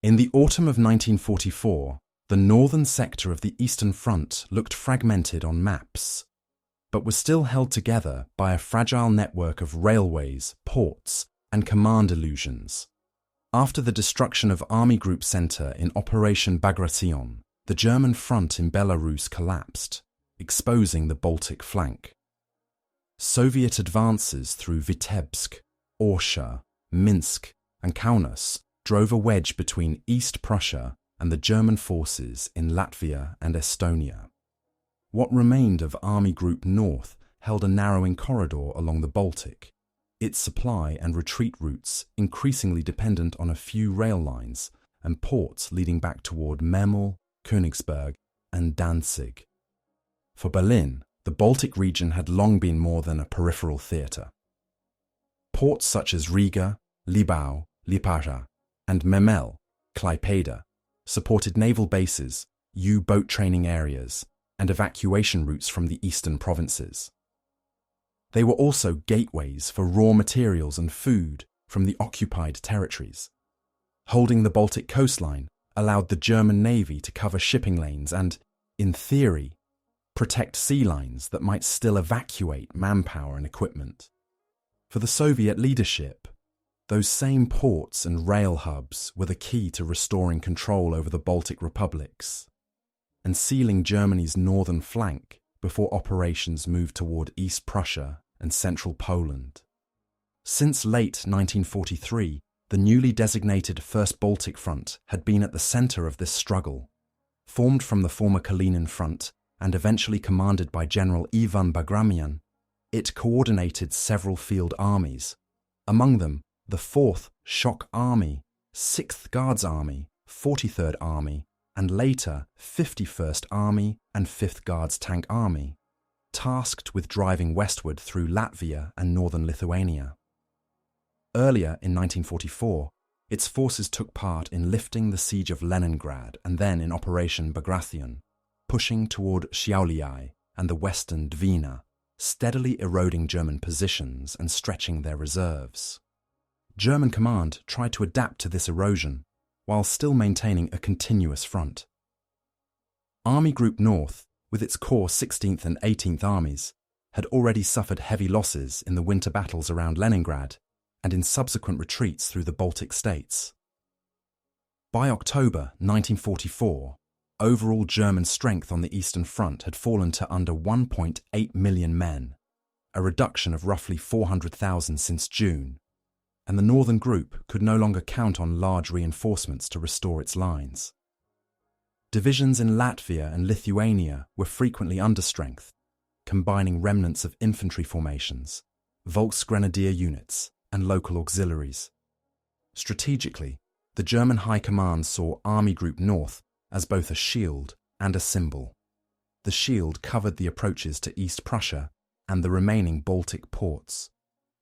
In the autumn of 1944, the northern sector of the Eastern Front looked fragmented on maps, but was still held together by a fragile network of railways, ports, and command illusions. After the destruction of Army Group Center in Operation Bagramyan, the German front in Belarus collapsed, exposing the Baltic flank. Soviet advances through Vitebsk, Orsha, Minsk, and Kaunas drove a wedge between East Prussia and the German forces in Latvia and Estonia. What remained of Army Group North held a narrowing corridor along the Baltic, its supply and retreat routes increasingly dependent on a few rail lines and ports leading back toward Memel, Königsberg, and Danzig. For Berlin, the Baltic region had long been more than a peripheral theatre. Ports such as Riga, Libau, Liepāja, and Memel, Klaipėda, supported naval bases, U-boat training areas, and evacuation routes from the eastern provinces. They were also gateways for raw materials and food from the occupied territories. Holding the Baltic coastline allowed the German Navy to cover shipping lanes and, in theory, protect sea lines that might still evacuate manpower and equipment. For the Soviet leadership, those same ports and rail hubs were the key to restoring control over the Baltic republics and sealing Germany's northern flank before operations moved toward East Prussia and central Poland. Since late 1943, the newly designated First Baltic Front had been at the center of this struggle. Formed from the former Kalinin Front and eventually commanded by General Ivan Bagramyan, it coordinated several field armies, among them the 4th Shock Army, 6th Guards Army, 43rd Army, and later 51st Army and 5th Guards Tank Army, tasked with driving westward through Latvia and northern Lithuania. Earlier in 1944, its forces took part in lifting the siege of Leningrad and then in Operation Bagramyan, pushing toward Šiauliai and the western Dvina, steadily eroding German positions and stretching their reserves. German command tried to adapt to this erosion while still maintaining a continuous front. Army Group North, with its core 16th and 18th Armies, had already suffered heavy losses in the winter battles around Leningrad and in subsequent retreats through the Baltic states. By October 1944, overall German strength on the Eastern Front had fallen to under 1.8 million men, a reduction of roughly 400,000 since June, and the Northern Group could no longer count on large reinforcements to restore its lines. Divisions in Latvia and Lithuania were frequently understrength, combining remnants of infantry formations, Volksgrenadier units, and local auxiliaries. Strategically, the German High Command saw Army Group North as both a shield and a symbol. The shield covered the approaches to East Prussia and the remaining Baltic ports.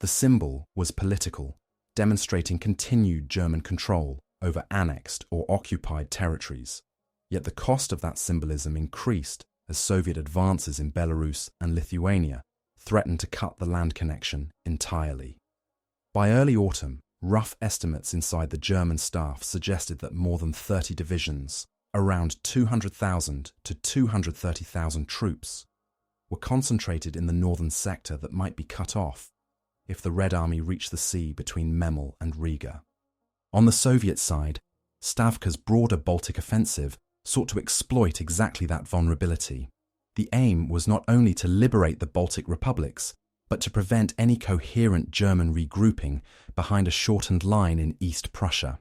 The symbol was political, demonstrating continued German control over annexed or occupied territories. Yet the cost of that symbolism increased as Soviet advances in Belarus and Lithuania threatened to cut the land connection entirely. By early autumn, rough estimates inside the German staff suggested that more than 30 divisions, around 200,000 to 230,000 troops, were concentrated in the northern sector that might be cut off if the Red Army reached the sea between Memel and Riga. On the Soviet side, Stavka's broader Baltic offensive sought to exploit exactly that vulnerability. The aim was not only to liberate the Baltic republics, but to prevent any coherent German regrouping behind a shortened line in East Prussia.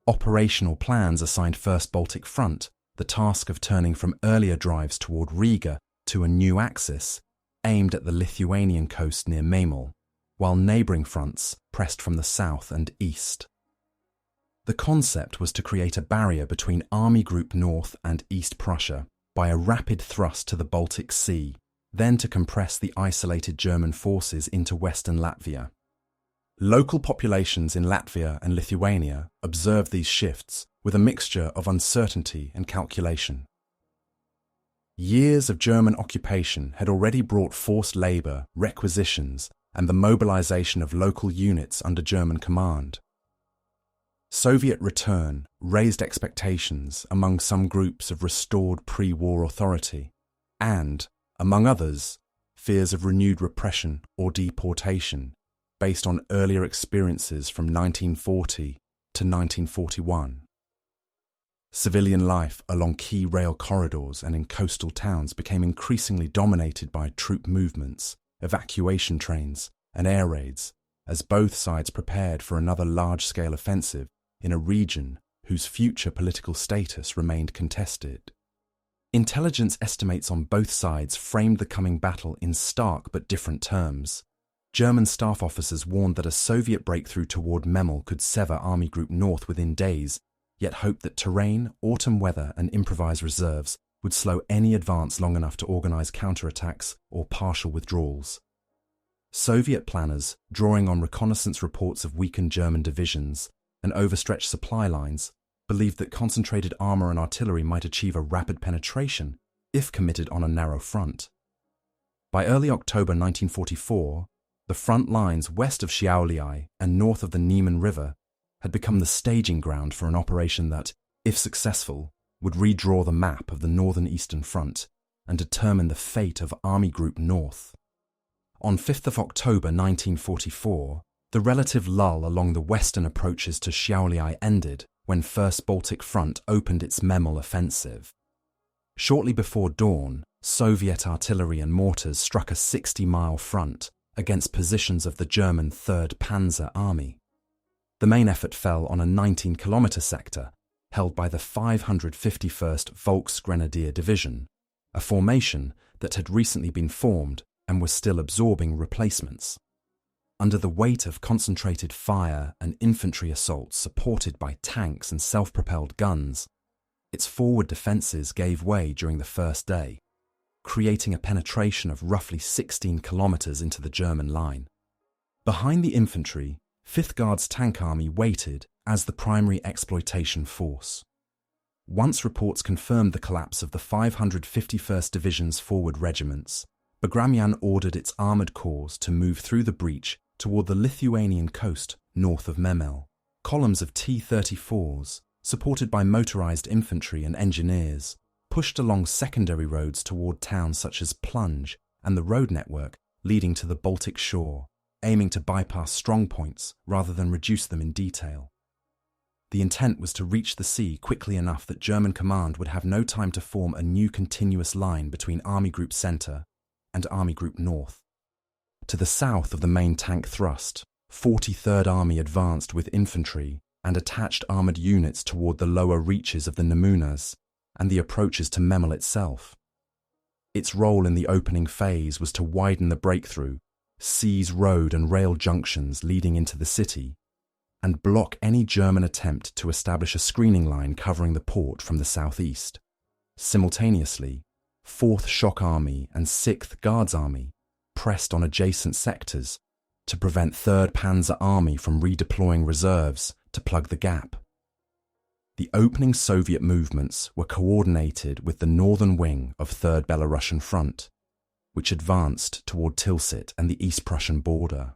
Operational plans assigned First Baltic Front the task of turning from earlier drives toward Riga to a new axis, aimed at the Lithuanian coast near Memel, while neighbouring fronts pressed from the south and east. The concept was to create a barrier between Army Group North and East Prussia by a rapid thrust to the Baltic Sea, then to compress the isolated German forces into western Latvia. Local populations in Latvia and Lithuania observed these shifts with a mixture of uncertainty and calculation. Years of German occupation had already brought forced labour, requisitions, and the mobilisation of local units under German command. Soviet return raised expectations among some groups of restored pre-war authority and, among others, fears of renewed repression or deportation based on earlier experiences from 1940 to 1941. Civilian life along key rail corridors and in coastal towns became increasingly dominated by troop movements, evacuation trains, and air raids, as both sides prepared for another large-scale offensive in a region whose future political status remained contested. Intelligence estimates on both sides framed the coming battle in stark but different terms. German staff officers warned that a Soviet breakthrough toward Memel could sever Army Group North within days, yet hoped that terrain, autumn weather, and improvised reserves would slow any advance long enough to organize counterattacks or partial withdrawals. Soviet planners, drawing on reconnaissance reports of weakened German divisions and overstretched supply lines, believed that concentrated armor and artillery might achieve a rapid penetration if committed on a narrow front. By early October 1944, the front lines west of Šiauliai and north of the Niemen River had become the staging ground for an operation that, if successful, would redraw the map of the northern Eastern Front and determine the fate of Army Group North. On 5th of October 1944, the relative lull along the western approaches to Šiauliai ended when 1st Baltic Front opened its Memel offensive. Shortly before dawn, Soviet artillery and mortars struck a 60-mile front against positions of the German 3rd Panzer Army. The main effort fell on a 19-kilometre sector held by the 551st Volksgrenadier Division, a formation that had recently been formed and was still absorbing replacements. Under the weight of concentrated fire and infantry assaults supported by tanks and self-propelled guns, its forward defences gave way during the first day, creating a penetration of roughly 16 kilometres into the German line. Behind the infantry, 5th Guards Tank Army waited as the primary exploitation force. Once reports confirmed the collapse of the 551st Division's forward regiments, Bagramyan ordered its armoured corps to move through the breach toward the Lithuanian coast north of Memel. Columns of T-34s, supported by motorised infantry and engineers, pushed along secondary roads toward towns such as Plunge and the road network leading to the Baltic shore, aiming to bypass strong points rather than reduce them in detail. The intent was to reach the sea quickly enough that German command would have no time to form a new continuous line between Army Group Centre and Army Group North. To the south of the main tank thrust, 43rd Army advanced with infantry and attached armoured units toward the lower reaches of the Nemunas and the approaches to Memel itself. Its role in the opening phase was to widen the breakthrough, seize road and rail junctions leading into the city, and block any German attempt to establish a screening line covering the port from the southeast. Simultaneously, 4th Shock Army and 6th Guards Army pressed on adjacent sectors to prevent 3rd Panzer Army from redeploying reserves to plug the gap. The opening Soviet movements were coordinated with the northern wing of 3rd Belarusian Front, which advanced toward Tilsit and the East Prussian border.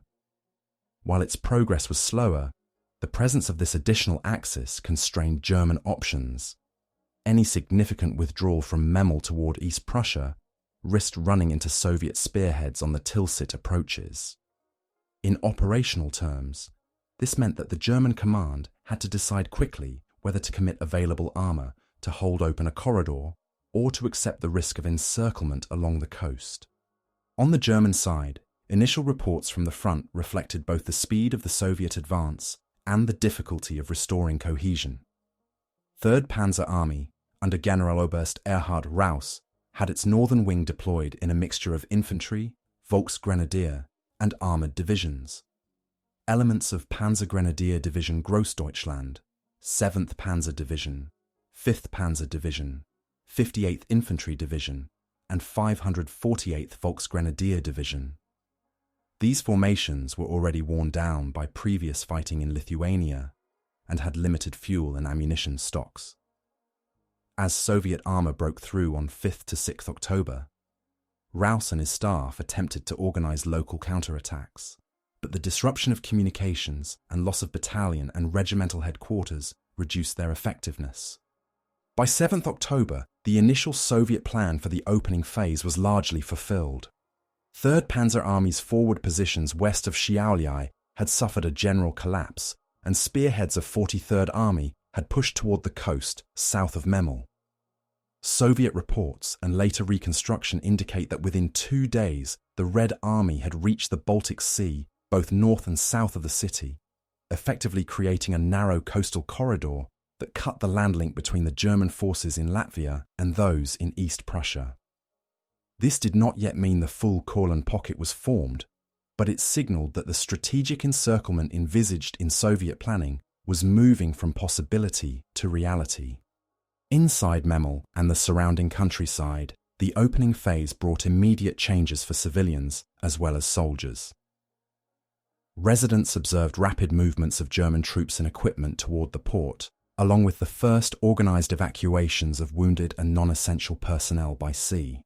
While its progress was slower, the presence of this additional axis constrained German options. Any significant withdrawal from Memel toward East Prussia risked running into Soviet spearheads on the Tilsit approaches. In operational terms, this meant that the German command had to decide quickly whether to commit available armour to hold open a corridor or to accept the risk of encirclement along the coast. On the German side, initial reports from the front reflected both the speed of the Soviet advance and the difficulty of restoring cohesion. 3rd Panzer Army, under Generaloberst Erhard Raus, had its northern wing deployed in a mixture of infantry, Volksgrenadier, and armoured divisions. Elements of Panzergrenadier Division Grossdeutschland, 7th Panzer Division, 5th Panzer Division, 58th Infantry Division, and 548th Volksgrenadier Division. These formations were already worn down by previous fighting in Lithuania and had limited fuel and ammunition stocks. As Soviet armour broke through on 5th to 6th October, Raus and his staff attempted to organise local counterattacks, but but the disruption of communications and loss of battalion and regimental headquarters reduced their effectiveness. By 7th October, the initial Soviet plan for the opening phase was largely fulfilled. 3rd Panzer Army's forward positions west of Šiauliai had suffered a general collapse, and spearheads of 43rd Army had pushed toward the coast south of Memel. Soviet reports and later reconstruction indicate that within 2 days, the Red Army had reached the Baltic Sea, both north and south of the city, effectively creating a narrow coastal corridor that cut the land link between the German forces in Latvia and those in East Prussia. This did not yet mean the full Courland pocket was formed, but it signalled that the strategic encirclement envisaged in Soviet planning was moving from possibility to reality. Inside Memel and the surrounding countryside, the opening phase brought immediate changes for civilians as well as soldiers. Residents observed rapid movements of German troops and equipment toward the port, along with the first organised evacuations of wounded and non-essential personnel by sea.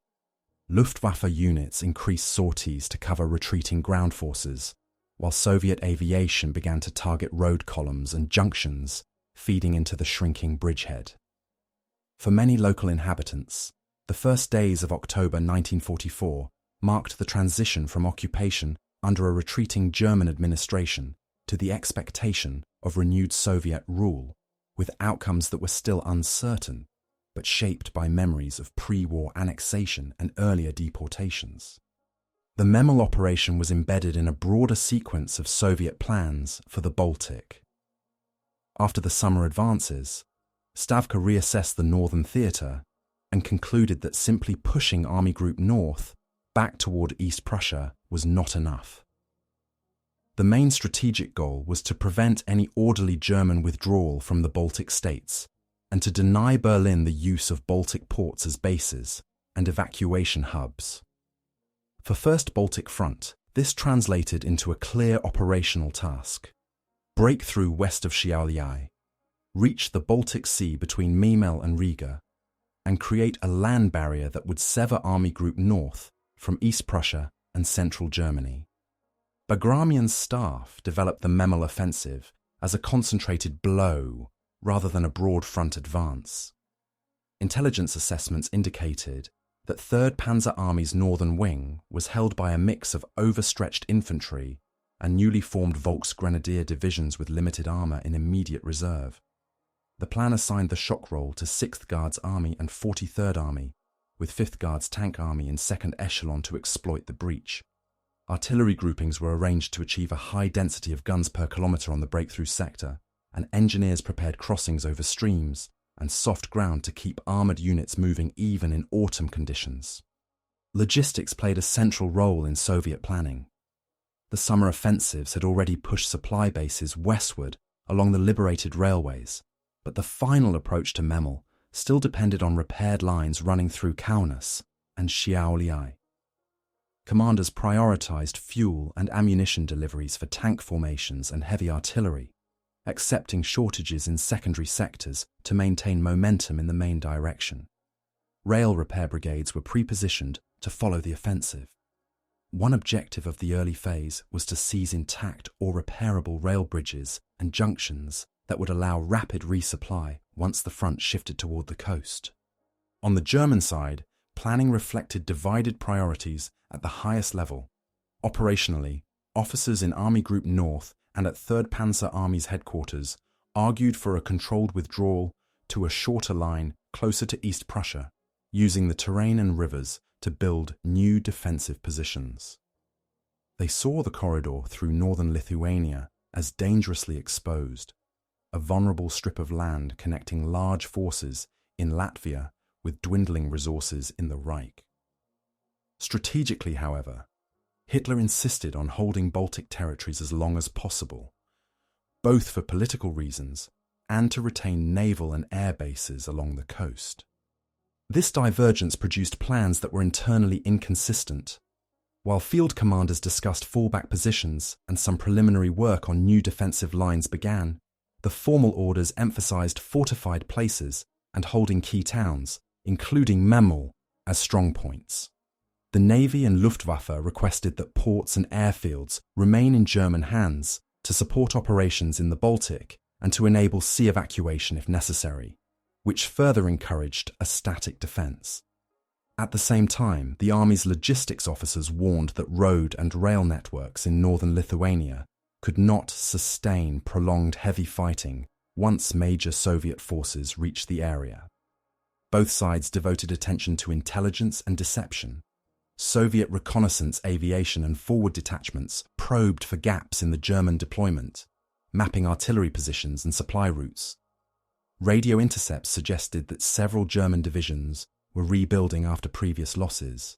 Luftwaffe units increased sorties to cover retreating ground forces, while Soviet aviation began to target road columns and junctions feeding into the shrinking bridgehead. For many local inhabitants, the first days of October 1944 marked the transition from occupation under a retreating German administration to the expectation of renewed Soviet rule, with outcomes that were still uncertain, but shaped by memories of pre-war annexation and earlier deportations. The Memel operation was embedded in a broader sequence of Soviet plans for the Baltic. After the summer advances, Stavka reassessed the northern theatre and concluded that simply pushing Army Group North back toward East Prussia was not enough. The main strategic goal was to prevent any orderly German withdrawal from the Baltic states and to deny Berlin the use of Baltic ports as bases and evacuation hubs. For 1st Baltic Front, this translated into a clear operational task: break through west of Šiauliai, reach the Baltic Sea between Memel and Riga, and create a land barrier that would sever Army Group North from East Prussia and central Germany. Bagramyan's staff developed the Memel offensive as a concentrated blow rather than a broad front advance. Intelligence assessments indicated that 3rd Panzer Army's northern wing was held by a mix of overstretched infantry and newly formed Volksgrenadier divisions with limited armour in immediate reserve. The plan assigned the shock roll to 6th Guards Army and 43rd Army, with 5th Guards Tank Army in second echelon to exploit the breach. Artillery groupings were arranged to achieve a high density of guns per kilometre on the breakthrough sector, and engineers prepared crossings over streams and soft ground to keep armoured units moving even in autumn conditions. Logistics played a central role in Soviet planning. The summer offensives had already pushed supply bases westward along the liberated railways, but the final approach to Memel still depended on repaired lines running through Kaunas and Šiauliai. Commanders prioritised fuel and ammunition deliveries for tank formations and heavy artillery, accepting shortages in secondary sectors to maintain momentum in the main direction. Rail repair brigades were pre-positioned to follow the offensive. One objective of the early phase was to seize intact or repairable rail bridges and junctions that would allow rapid resupply once the front shifted toward the coast. On the German side, planning reflected divided priorities at the highest level. Operationally, officers in Army Group North and at 3rd Panzer Army's headquarters argued for a controlled withdrawal to a shorter line closer to East Prussia, using the terrain and rivers to build new defensive positions. They saw the corridor through northern Lithuania as dangerously exposed, a vulnerable strip of land connecting large forces in Latvia with dwindling resources in the Reich. Strategically, however, Hitler insisted on holding Baltic territories as long as possible, both for political reasons and to retain naval and air bases along the coast. This divergence produced plans that were internally inconsistent. While field commanders discussed fallback positions and some preliminary work on new defensive lines began, the formal orders emphasized fortified places and holding key towns, including Memel, as strong points. The Navy and Luftwaffe requested that ports and airfields remain in German hands to support operations in the Baltic and to enable sea evacuation if necessary, which further encouraged a static defence. At the same time, the Army's logistics officers warned that road and rail networks in northern Lithuania could not sustain prolonged heavy fighting once major Soviet forces reached the area. Both sides devoted attention to intelligence and deception. Soviet reconnaissance aviation and forward detachments probed for gaps in the German deployment, mapping artillery positions and supply routes. Radio intercepts suggested that several German divisions were rebuilding after previous losses,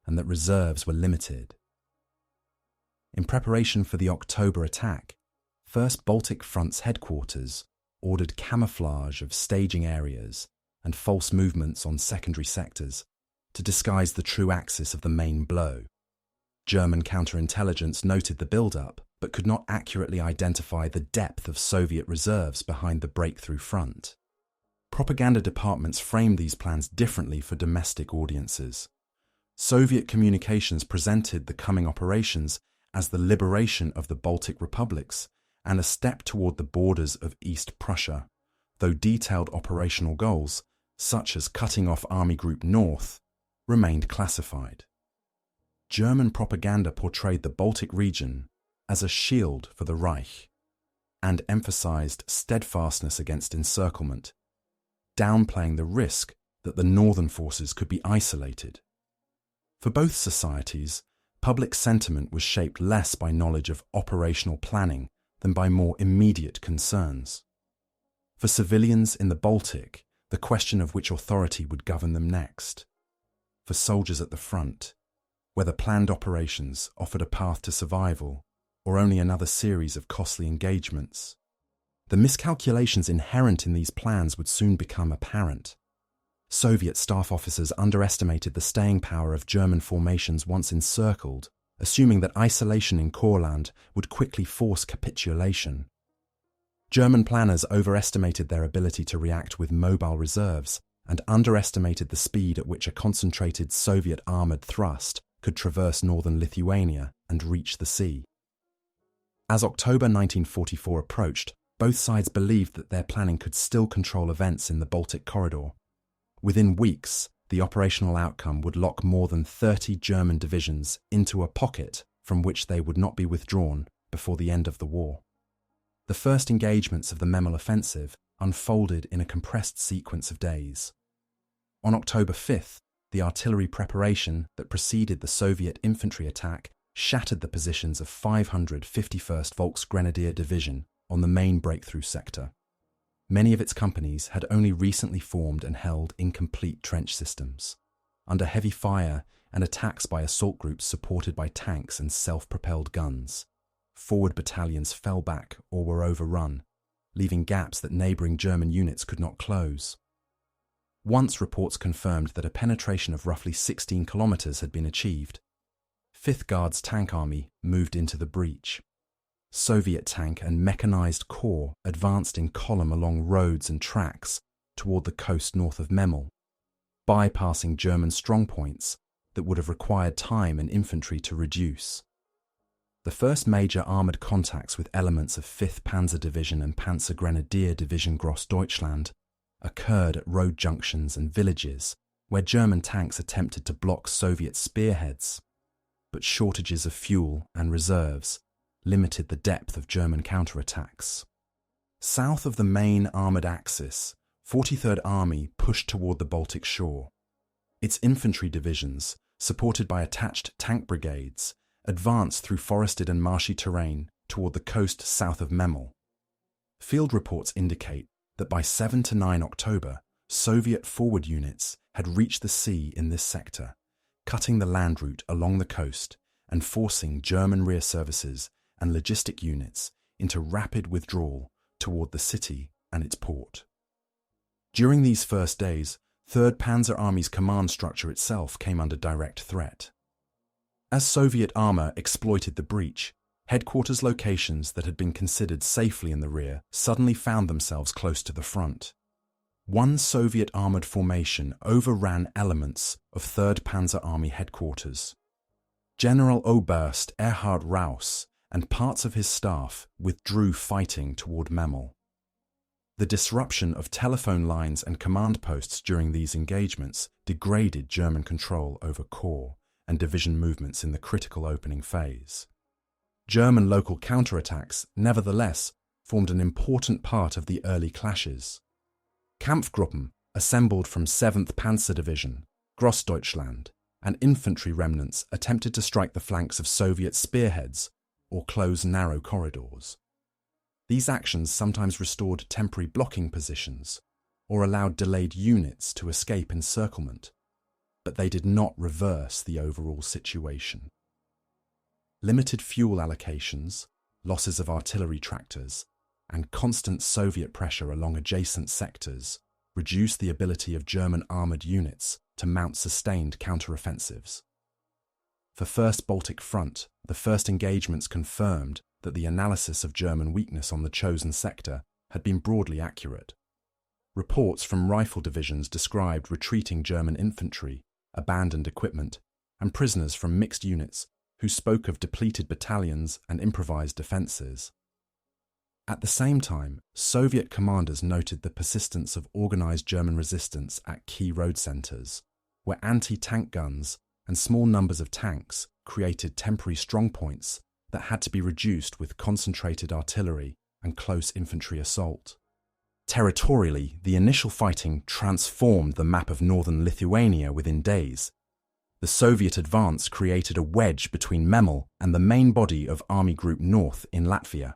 and that reserves were limited. In preparation for the October attack, 1st Baltic Front's headquarters ordered camouflage of staging areas and false movements on secondary sectors to disguise the true axis of the main blow. German counterintelligence noted the build-up, but could not accurately identify the depth of Soviet reserves behind the breakthrough front. Propaganda departments framed these plans differently for domestic audiences. Soviet communications presented the coming operations as the liberation of the Baltic republics and a step toward the borders of East Prussia, though detailed operational goals, such as cutting off Army Group North, remained classified. German propaganda portrayed the Baltic region as a shield for the Reich and emphasized steadfastness against encirclement, downplaying the risk that the northern forces could be isolated. For both societies, public sentiment was shaped less by knowledge of operational planning than by more immediate concerns. For civilians in the Baltic, the question of which authority would govern them next. For soldiers at the front, whether planned operations offered a path to survival or only another series of costly engagements. The miscalculations inherent in these plans would soon become apparent. Soviet staff officers underestimated the staying power of German formations once encircled, assuming that isolation in Courland would quickly force capitulation. German planners overestimated their ability to react with mobile reserves and underestimated the speed at which a concentrated Soviet armoured thrust could traverse northern Lithuania and reach the sea. As October 1944 approached, both sides believed that their planning could still control events in the Baltic corridor. Within weeks, the operational outcome would lock more than 30 German divisions into a pocket from which they would not be withdrawn before the end of the war. The first engagements of the Memel offensive unfolded in a compressed sequence of days. On October 5th, the artillery preparation that preceded the Soviet infantry attack shattered the positions of 551st Volksgrenadier Division on the main breakthrough sector. Many of its companies had only recently formed and held incomplete trench systems. Under heavy fire and attacks by assault groups supported by tanks and self-propelled guns, forward battalions fell back or were overrun, leaving gaps that neighbouring German units could not close. Once reports confirmed that a penetration of roughly 16 kilometres had been achieved. 5th Guards Tank Army moved into the breach. Soviet tank and mechanised corps advanced in column along roads and tracks toward the coast north of Memel, bypassing German strongpoints that would have required time and infantry to reduce. The first major armoured contacts with elements of 5th Panzer Division and Panzer Grenadier Division Grossdeutschland occurred at road junctions and villages where German tanks attempted to block Soviet spearheads, but shortages of fuel and reserves limited the depth of German counterattacks. South of the main armoured axis, 43rd Army pushed toward the Baltic shore. Its infantry divisions, supported by attached tank brigades, advanced through forested and marshy terrain toward the coast south of Memel. Field reports indicate that by 7 to 9 October, Soviet forward units had reached the sea in this sector, cutting the land route along the coast and forcing German rear services and logistic units into rapid withdrawal toward the city and its port. During these first days, 3rd Panzer Army's command structure itself came under direct threat. As Soviet armour exploited the breach, headquarters locations that had been considered safely in the rear suddenly found themselves close to the front. one Soviet armoured formation overran elements of 3rd Panzer Army headquarters. General Oberst Erhard Raus and parts of his staff withdrew fighting toward Memel. The disruption of telephone lines and command posts during these engagements degraded German control over corps and division movements in the critical opening phase. German local counterattacks, nevertheless, formed an important part of the early clashes. Kampfgruppen, assembled from 7th Panzer Division, Grossdeutschland, and infantry remnants attempted to strike the flanks of Soviet spearheads or close narrow corridors. These actions sometimes restored temporary blocking positions or allowed delayed units to escape encirclement, but they did not reverse the overall situation. Limited fuel allocations, losses of artillery tractors, and constant Soviet pressure along adjacent sectors reduced the ability of German armoured units to mount sustained counteroffensives. For 1st Baltic Front, the first engagements confirmed that the analysis of German weakness on the chosen sector had been broadly accurate. Reports from rifle divisions described retreating German infantry, abandoned equipment, and prisoners from mixed units who spoke of depleted battalions and improvised defences. At the same time, Soviet commanders noted the persistence of organised German resistance at key road centres, where anti-tank guns and small numbers of tanks created temporary strongpoints that had to be reduced with concentrated artillery and close infantry assault. Territorially, the initial fighting transformed the map of northern Lithuania within days. The Soviet advance created a wedge between Memel and the main body of Army Group North in Latvia.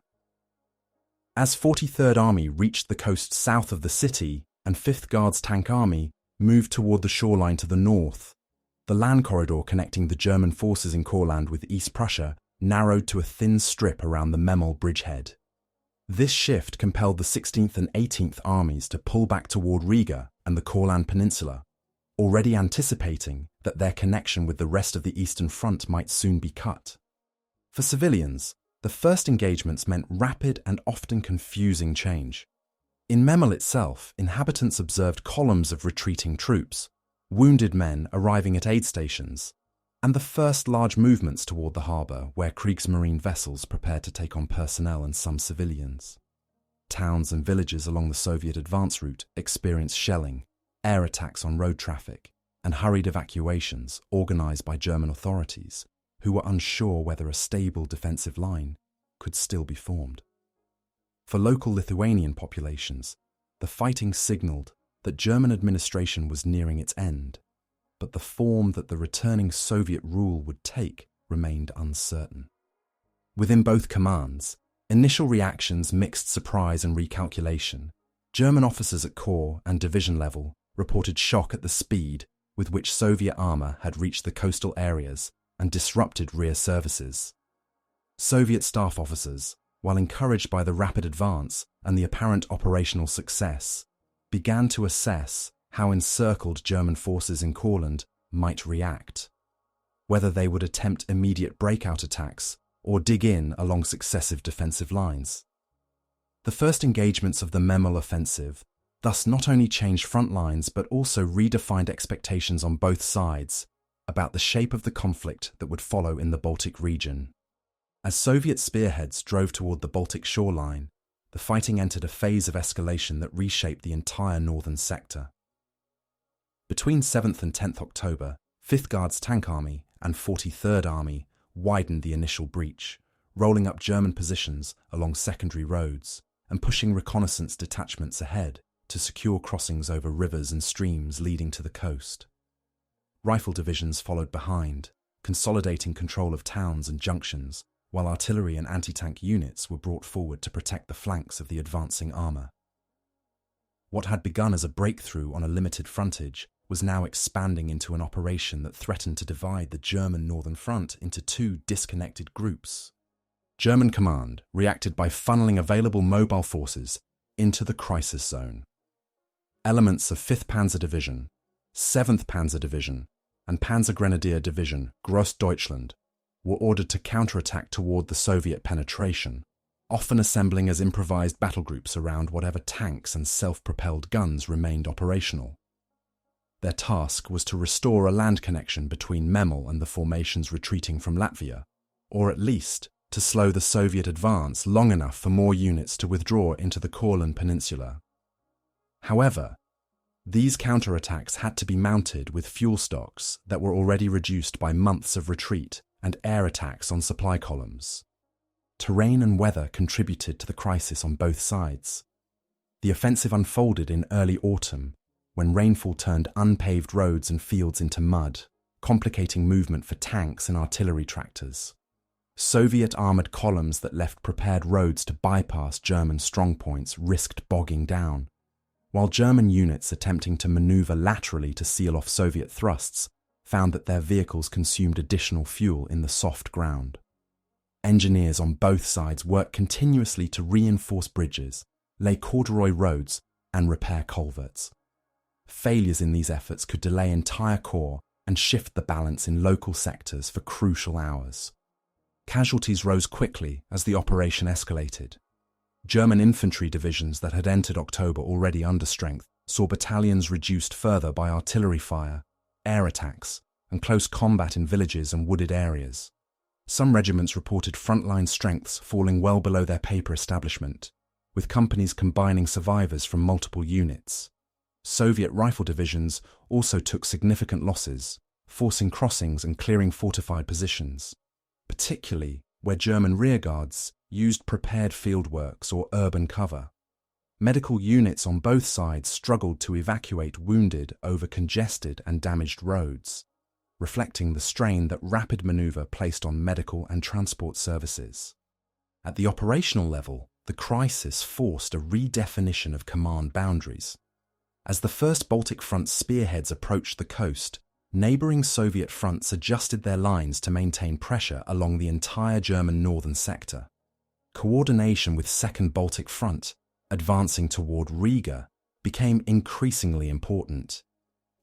As 43rd Army reached the coast south of the city and 5th Guards Tank Army moved toward the shoreline to the north, the land corridor connecting the German forces in Courland with East Prussia narrowed to a thin strip around the Memel bridgehead. This shift compelled the 16th and 18th Armies to pull back toward Riga and the Courland Peninsula, already anticipating that their connection with the rest of the Eastern Front might soon be cut. For civilians, the first engagements meant rapid and often confusing change. In Memel itself, inhabitants observed columns of retreating troops, wounded men arriving at aid stations, and the first large movements toward the harbour where Kriegsmarine vessels prepared to take on personnel and some civilians. Towns and villages along the Soviet advance route experienced shelling, air attacks on road traffic, and hurried evacuations organised by German authorities, who were unsure whether a stable defensive line could still be formed. For local Lithuanian populations, the fighting signalled that German administration was nearing its end, but the form that the returning Soviet rule would take remained uncertain. Within both commands, initial reactions mixed surprise and recalculation. German officers at corps and division level reported shock at the speed with which Soviet armour had reached the coastal areas and disrupted rear services. Soviet staff officers, while encouraged by the rapid advance and the apparent operational success, began to assess how encircled German forces in Courland might react, whether they would attempt immediate breakout attacks or dig in along successive defensive lines. The first engagements of the Memel offensive thus not only changed front lines but also redefined expectations on both sides about the shape of the conflict that would follow in the Baltic region. As Soviet spearheads drove toward the Baltic shoreline, the fighting entered a phase of escalation that reshaped the entire northern sector. Between 7th and 10th October, 5th Guards Tank Army and 43rd Army widened the initial breach, rolling up German positions along secondary roads and pushing reconnaissance detachments ahead to secure crossings over rivers and streams leading to the coast. Rifle divisions followed behind, consolidating control of towns and junctions, while artillery and anti-tank units were brought forward to protect the flanks of the advancing armour. What had begun as a breakthrough on a limited frontage was now expanding into an operation that threatened to divide the German Northern Front into two disconnected groups. German command reacted by funneling available mobile forces into the crisis zone. Elements of 5th Panzer Division, 7th Panzer Division, and Panzergrenadier Division Grossdeutschland were ordered to counterattack toward the Soviet penetration, often assembling as improvised battle groups around whatever tanks and self-propelled guns remained operational. Their task was to restore a land connection between Memel and the formations retreating from Latvia, or at least to slow the Soviet advance long enough for more units to withdraw into the Courland Peninsula. However, these counterattacks had to be mounted with fuel stocks that were already reduced by months of retreat and air attacks on supply columns. Terrain and weather contributed to the crisis on both sides. The offensive unfolded in early autumn, when rainfall turned unpaved roads and fields into mud, complicating movement for tanks and artillery tractors. Soviet armoured columns that left prepared roads to bypass German strongpoints risked bogging down, while German units attempting to manoeuvre laterally to seal off Soviet thrusts found that their vehicles consumed additional fuel in the soft ground. Engineers on both sides worked continuously to reinforce bridges, lay corduroy roads, and repair culverts. Failures in these efforts could delay entire corps and shift the balance in local sectors for crucial hours. Casualties rose quickly as the operation escalated. German infantry divisions that had entered October already under strength saw battalions reduced further by artillery fire, air attacks, and close combat in villages and wooded areas. Some regiments reported frontline strengths falling well below their paper establishment, with companies combining survivors from multiple units. Soviet rifle divisions also took significant losses, forcing crossings and clearing fortified positions, particularly where German rearguards used prepared fieldworks or urban cover. Medical units on both sides struggled to evacuate wounded over congested and damaged roads, reflecting the strain that rapid manoeuvre placed on medical and transport services. At the operational level, the crisis forced a redefinition of command boundaries. As the First Baltic Front spearheads approached the coast, neighbouring Soviet fronts adjusted their lines to maintain pressure along the entire German northern sector. Coordination with Second Baltic Front, advancing toward Riga, became increasingly important.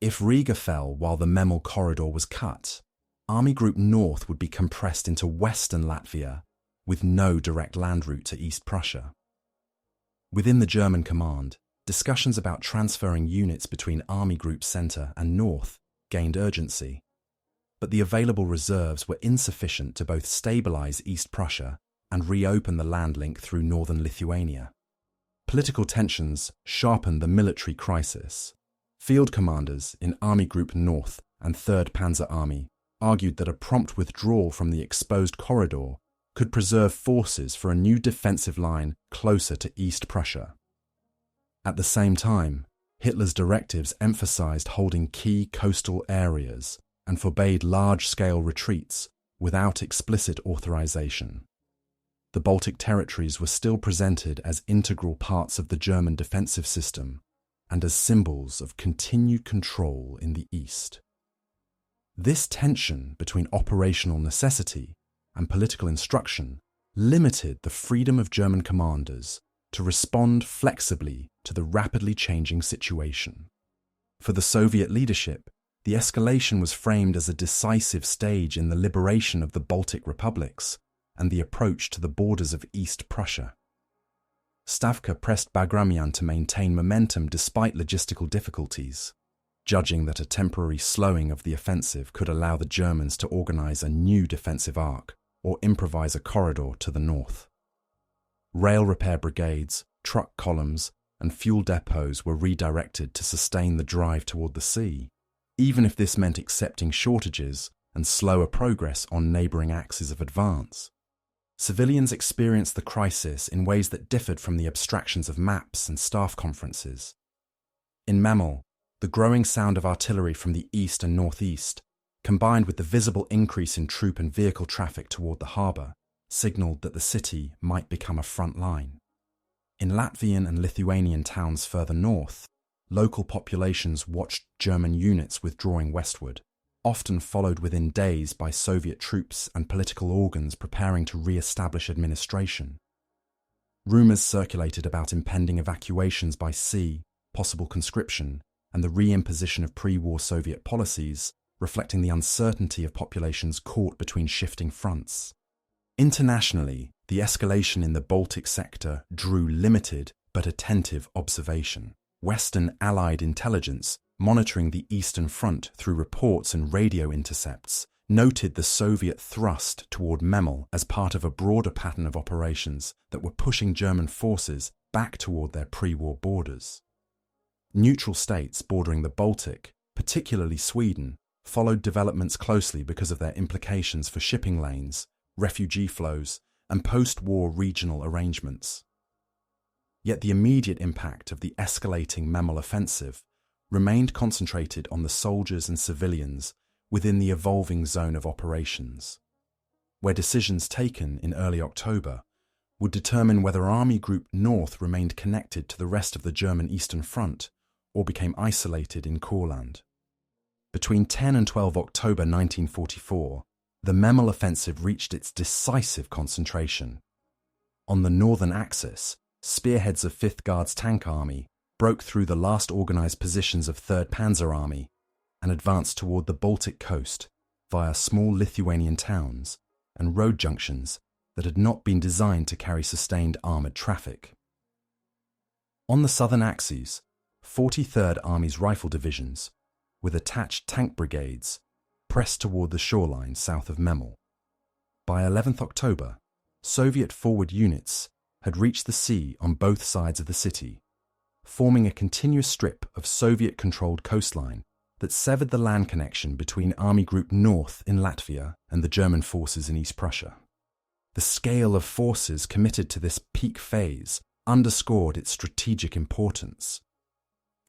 If Riga fell while the Memel corridor was cut, Army Group North would be compressed into western Latvia, with no direct land route to East Prussia. Within the German command, discussions about transferring units between Army Group Centre and North gained urgency, but the available reserves were insufficient to both stabilise East Prussia and reopen the land link through northern Lithuania. Political tensions sharpened the military crisis. Field commanders in Army Group North and 3rd Panzer Army argued that a prompt withdrawal from the exposed corridor could preserve forces for a new defensive line closer to East Prussia. At the same time, Hitler's directives emphasized holding key coastal areas and forbade large-scale retreats without explicit authorization. The Baltic territories were still presented as integral parts of the German defensive system and as symbols of continued control in the East. This tension between operational necessity and political instruction limited the freedom of German commanders to respond flexibly to the rapidly changing situation. For the Soviet leadership, the escalation was framed as a decisive stage in the liberation of the Baltic republics and the approach to the borders of East Prussia. Stavka pressed Bagramyan to maintain momentum despite logistical difficulties, judging that a temporary slowing of the offensive could allow the Germans to organize a new defensive arc or improvise a corridor to the north. Rail repair brigades, truck columns, and fuel depots were redirected to sustain the drive toward the sea, even if this meant accepting shortages and slower progress on neighbouring axes of advance. Civilians experienced the crisis in ways that differed from the abstractions of maps and staff conferences. In Memel, the growing sound of artillery from the east and northeast, combined with the visible increase in troop and vehicle traffic toward the harbour, signalled that the city might become a front line. In Latvian and Lithuanian towns further north, local populations watched German units withdrawing westward, often followed within days by Soviet troops and political organs preparing to re-establish administration. Rumours circulated about impending evacuations by sea, possible conscription, and the re-imposition of pre-war Soviet policies, reflecting the uncertainty of populations caught between shifting fronts. Internationally, the escalation in the Baltic sector drew limited but attentive observation. Western Allied intelligence, monitoring the Eastern Front through reports and radio intercepts, noted the Soviet thrust toward Memel as part of a broader pattern of operations that were pushing German forces back toward their pre-war borders. Neutral states bordering the Baltic, particularly Sweden, followed developments closely because of their implications for shipping lanes, refugee flows, and post-war regional arrangements. Yet the immediate impact of the escalating Memel offensive remained concentrated on the soldiers and civilians within the evolving zone of operations, where decisions taken in early October would determine whether Army Group North remained connected to the rest of the German Eastern Front or became isolated in Courland. Between 10 and 12 October 1944, the Memel offensive reached its decisive concentration. On the northern axis, spearheads of 5th Guards Tank Army broke through the last organised positions of 3rd Panzer Army and advanced toward the Baltic coast via small Lithuanian towns and road junctions that had not been designed to carry sustained armoured traffic. On the southern axes, 43rd Army's rifle divisions, with attached tank brigades, pressed toward the shoreline south of Memel. By 11th October, Soviet forward units had reached the sea on both sides of the city, forming a continuous strip of Soviet-controlled coastline that severed the land connection between Army Group North in Latvia and the German forces in East Prussia. The scale of forces committed to this peak phase underscored its strategic importance.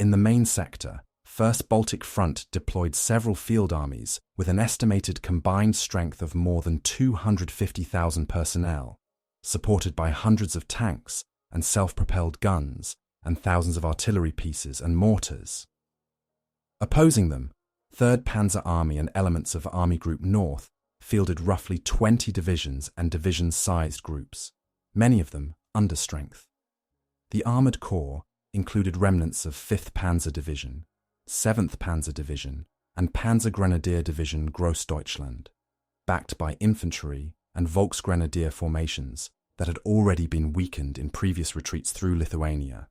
In the main sector, 1st Baltic Front deployed several field armies with an estimated combined strength of more than 250,000 personnel, supported by hundreds of tanks and self-propelled guns and thousands of artillery pieces and mortars. Opposing them, 3rd Panzer Army and elements of Army Group North fielded roughly 20 divisions and division-sized groups, many of them under strength. The armoured corps included remnants of 5th Panzer Division, 7th Panzer Division, and Panzergrenadier Division Grossdeutschland, backed by infantry and Volksgrenadier formations that had already been weakened in previous retreats through Lithuania.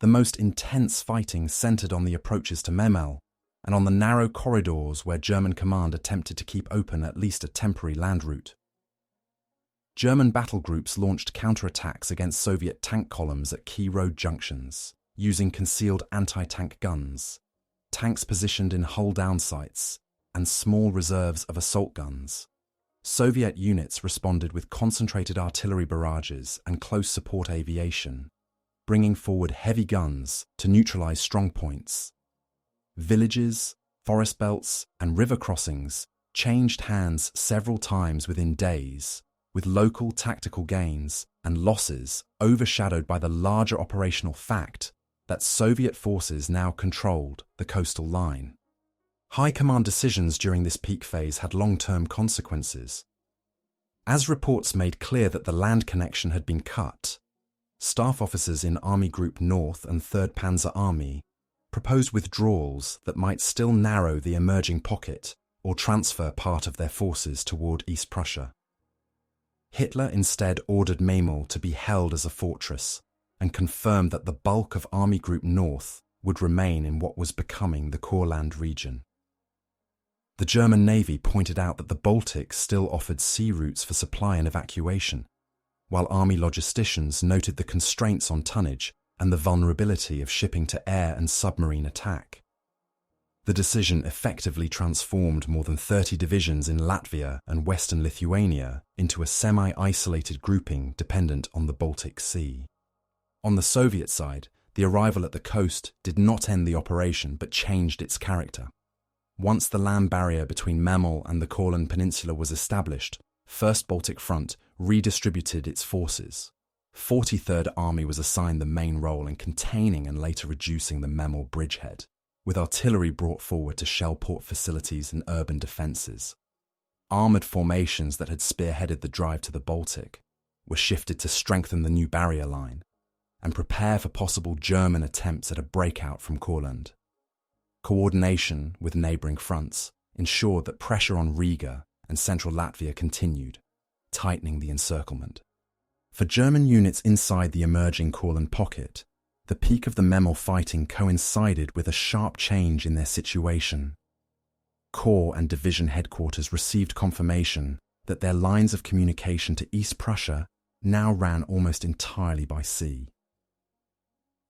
The most intense fighting centred on the approaches to Memel and on the narrow corridors where German command attempted to keep open at least a temporary land route. German battle groups launched counterattacks against Soviet tank columns at key road junctions, using concealed anti-tank guns, tanks positioned in hull-down sites, and small reserves of assault guns. Soviet units responded with concentrated artillery barrages and close support aviation, bringing forward heavy guns to neutralize strong points. Villages, forest belts, and river crossings changed hands several times within days, with local tactical gains and losses overshadowed by the larger operational fact that Soviet forces now controlled the coastal line. High command decisions during this peak phase had long-term consequences. As reports made clear that the land connection had been cut, staff officers in Army Group North and 3rd Panzer Army proposed withdrawals that might still narrow the emerging pocket or transfer part of their forces toward East Prussia. Hitler instead ordered Memel to be held as a fortress and confirmed that the bulk of Army Group North would remain in what was becoming the Courland region. The German Navy pointed out that the Baltic still offered sea routes for supply and evacuation, while Army logisticians noted the constraints on tonnage and the vulnerability of shipping to air and submarine attack. The decision effectively transformed more than 30 divisions in Latvia and western Lithuania into a semi-isolated grouping dependent on the Baltic Sea. On the Soviet side, the arrival at the coast did not end the operation but changed its character. Once the land barrier between Memel and the Courland Peninsula was established, 1st Baltic Front redistributed its forces. 43rd Army was assigned the main role in containing and later reducing the Memel bridgehead, with artillery brought forward to shell port facilities and urban defences. Armoured formations that had spearheaded the drive to the Baltic were shifted to strengthen the new barrier line and prepare for possible German attempts at a breakout from Courland. Coordination with neighbouring fronts ensured that pressure on Riga and central Latvia continued, tightening the encirclement. For German units inside the emerging Courland pocket, the peak of the Memel fighting coincided with a sharp change in their situation. Corps and division headquarters received confirmation that their lines of communication to East Prussia now ran almost entirely by sea.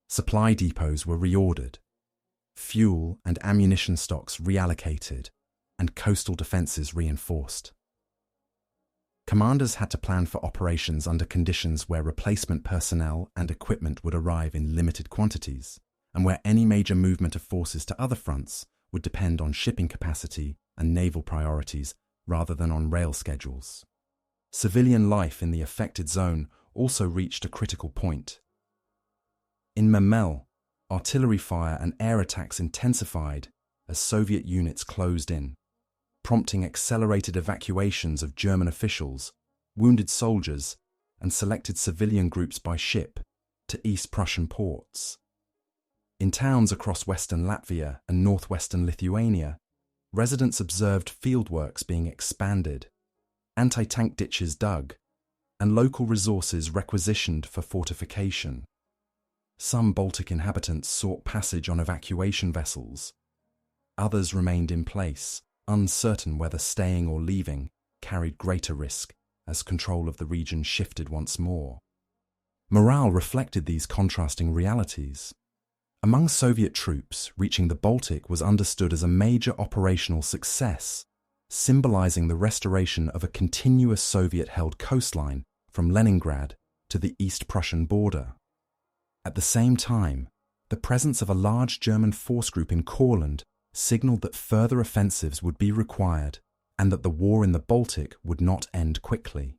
Supply depots were reordered, fuel and ammunition stocks reallocated, and coastal defences reinforced. Commanders had to plan for operations under conditions where replacement personnel and equipment would arrive in limited quantities, and where any major movement of forces to other fronts would depend on shipping capacity and naval priorities rather than on rail schedules. Civilian life in the affected zone also reached a critical point. In Memel, artillery fire and air attacks intensified as Soviet units closed in, prompting accelerated evacuations of German officials, wounded soldiers, and selected civilian groups by ship to East Prussian ports. In towns across western Latvia and northwestern Lithuania, residents observed fieldworks being expanded, anti-tank ditches dug, and local resources requisitioned for fortification. Some Baltic inhabitants sought passage on evacuation vessels. Others remained in place, uncertain whether staying or leaving carried greater risk as control of the region shifted once more. Morale reflected these contrasting realities. Among Soviet troops, reaching the Baltic was understood as a major operational success, symbolizing the restoration of a continuous Soviet-held coastline from Leningrad to the East Prussian border. At the same time, the presence of a large German force group in Courland signaled that further offensives would be required and that the war in the Baltic would not end quickly.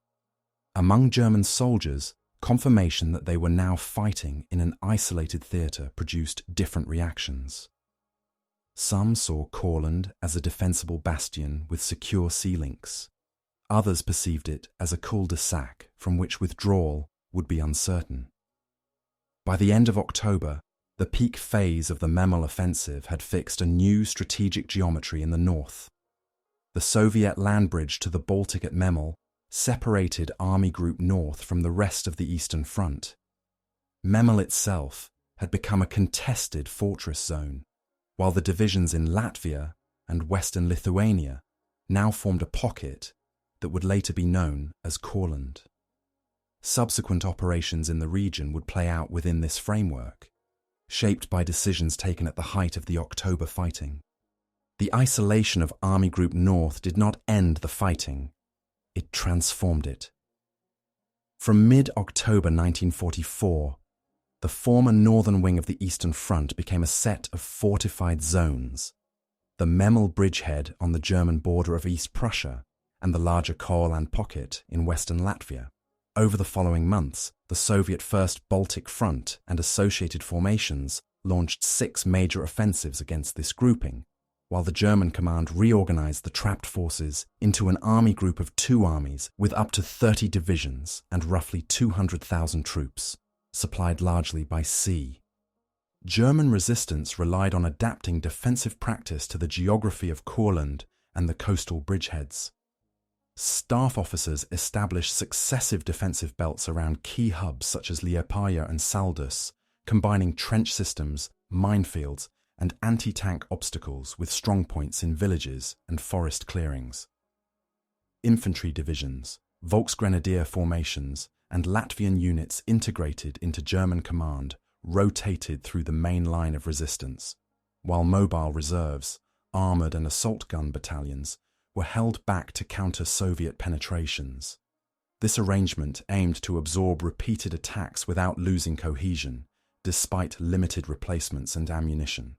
Among German soldiers, confirmation that they were now fighting in an isolated theatre produced different reactions. Some saw Courland as a defensible bastion with secure sea links. Others perceived it as a cul-de-sac from which withdrawal would be uncertain. By the end of October, the peak phase of the Memel offensive had fixed a new strategic geometry in the north. The Soviet land bridge to the Baltic at Memel separated Army Group North from the rest of the Eastern Front. Memel itself had become a contested fortress zone, while the divisions in Latvia and western Lithuania now formed a pocket that would later be known as Courland. Subsequent operations in the region would play out within this framework, shaped by decisions taken at the height of the October fighting. The isolation of Army Group North did not end the fighting, it transformed it. From mid-October 1944, the former northern wing of the Eastern Front became a set of fortified zones, the Memel bridgehead on the German border of East Prussia and the larger Courland pocket in western Latvia. Over the following months, the Soviet First Baltic Front and associated formations launched 6 major offensives against this grouping, while the German command reorganized the trapped forces into an army group of 2 armies with up to 30 divisions and roughly 200,000 troops, supplied largely by sea. German resistance relied on adapting defensive practice to the geography of Courland and the coastal bridgeheads. Staff officers established successive defensive belts around key hubs such as Liepaja and Saldus, combining trench systems, minefields, and anti-tank obstacles with strongpoints in villages and forest clearings. Infantry divisions, Volksgrenadier formations, and Latvian units integrated into German command rotated through the main line of resistance, while mobile reserves, armoured and assault gun battalions, were held back to counter Soviet penetrations. This arrangement aimed to absorb repeated attacks without losing cohesion, despite limited replacements and ammunition.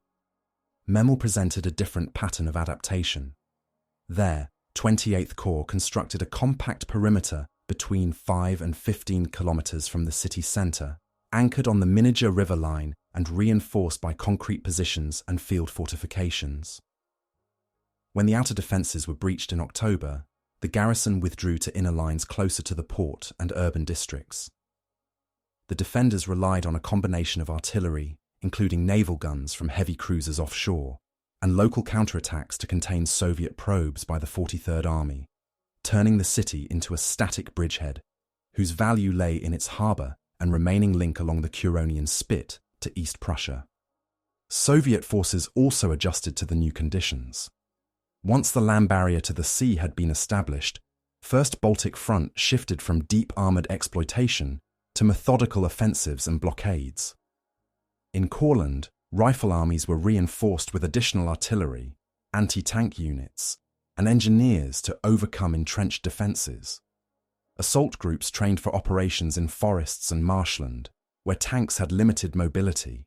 Memel presented a different pattern of adaptation. There, 28th Corps constructed a compact perimeter between 5 and 15 kilometers from the city centre, anchored on the Minija River line and reinforced by concrete positions and field fortifications. When the outer defences were breached in October, the garrison withdrew to inner lines closer to the port and urban districts. The defenders relied on a combination of artillery, including naval guns from heavy cruisers offshore, and local counterattacks to contain Soviet probes by the 43rd Army, turning the city into a static bridgehead, whose value lay in its harbour and remaining link along the Curonian Spit to East Prussia. Soviet forces also adjusted to the new conditions. Once the land barrier to the sea had been established, First Baltic Front shifted from deep armoured exploitation to methodical offensives and blockades. In Courland, rifle armies were reinforced with additional artillery, anti-tank units, and engineers to overcome entrenched defences. Assault groups trained for operations in forests and marshland, where tanks had limited mobility.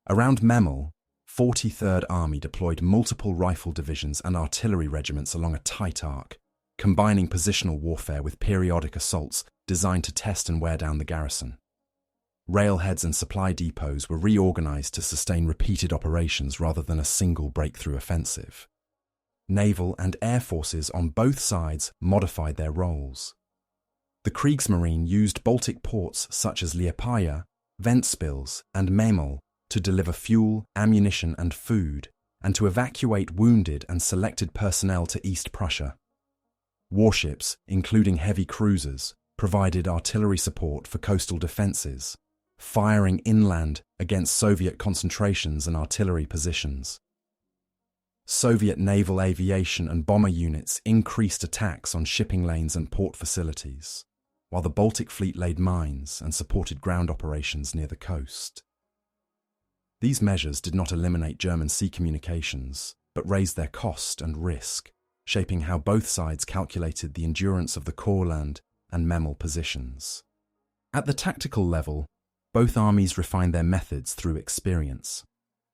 Around Memel, 43rd Army deployed multiple rifle divisions and artillery regiments along a tight arc, combining positional warfare with periodic assaults designed to test and wear down the garrison. Railheads and supply depots were reorganised to sustain repeated operations rather than a single breakthrough offensive. Naval and air forces on both sides modified their roles. The Kriegsmarine used Baltic ports such as Liepaja, Ventspils, and Memel to deliver fuel, ammunition, and food, and to evacuate wounded and selected personnel to East Prussia. Warships, including heavy cruisers, provided artillery support for coastal defences, firing inland against Soviet concentrations and artillery positions. Soviet naval aviation and bomber units increased attacks on shipping lanes and port facilities, while the Baltic Fleet laid mines and supported ground operations near the coast. These measures did not eliminate German sea communications, but raised their cost and risk, shaping how both sides calculated the endurance of the Courland and Memel positions. At the tactical level, both armies refined their methods through experience.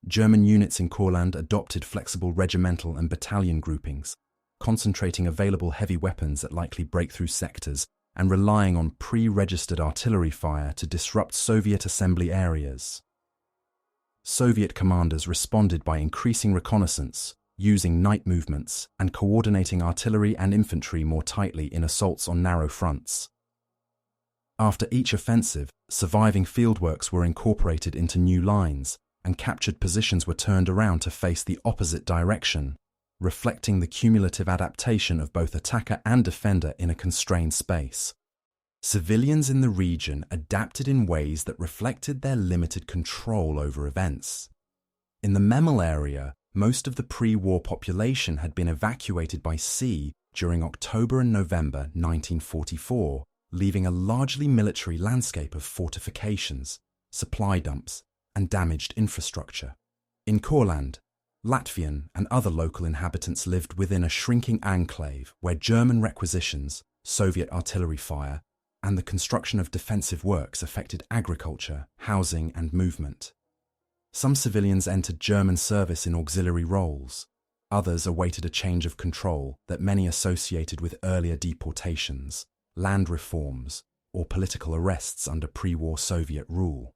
German units in Courland adopted flexible regimental and battalion groupings, concentrating available heavy weapons at likely breakthrough sectors and relying on pre-registered artillery fire to disrupt Soviet assembly areas. Soviet commanders responded by increasing reconnaissance, using night movements, and coordinating artillery and infantry more tightly in assaults on narrow fronts. After each offensive, surviving fieldworks were incorporated into new lines, and captured positions were turned around to face the opposite direction, reflecting the cumulative adaptation of both attacker and defender in a constrained space. Civilians in the region adapted in ways that reflected their limited control over events. In the Memel area, most of the pre-war population had been evacuated by sea during October and November 1944, leaving a largely military landscape of fortifications, supply dumps, and damaged infrastructure. In Courland, Latvian and other local inhabitants lived within a shrinking enclave where German requisitions, Soviet artillery fire, and the construction of defensive works affected agriculture, housing, and movement. Some civilians entered German service in auxiliary roles. Others awaited a change of control that many associated with earlier deportations, land reforms, or political arrests under pre-war Soviet rule.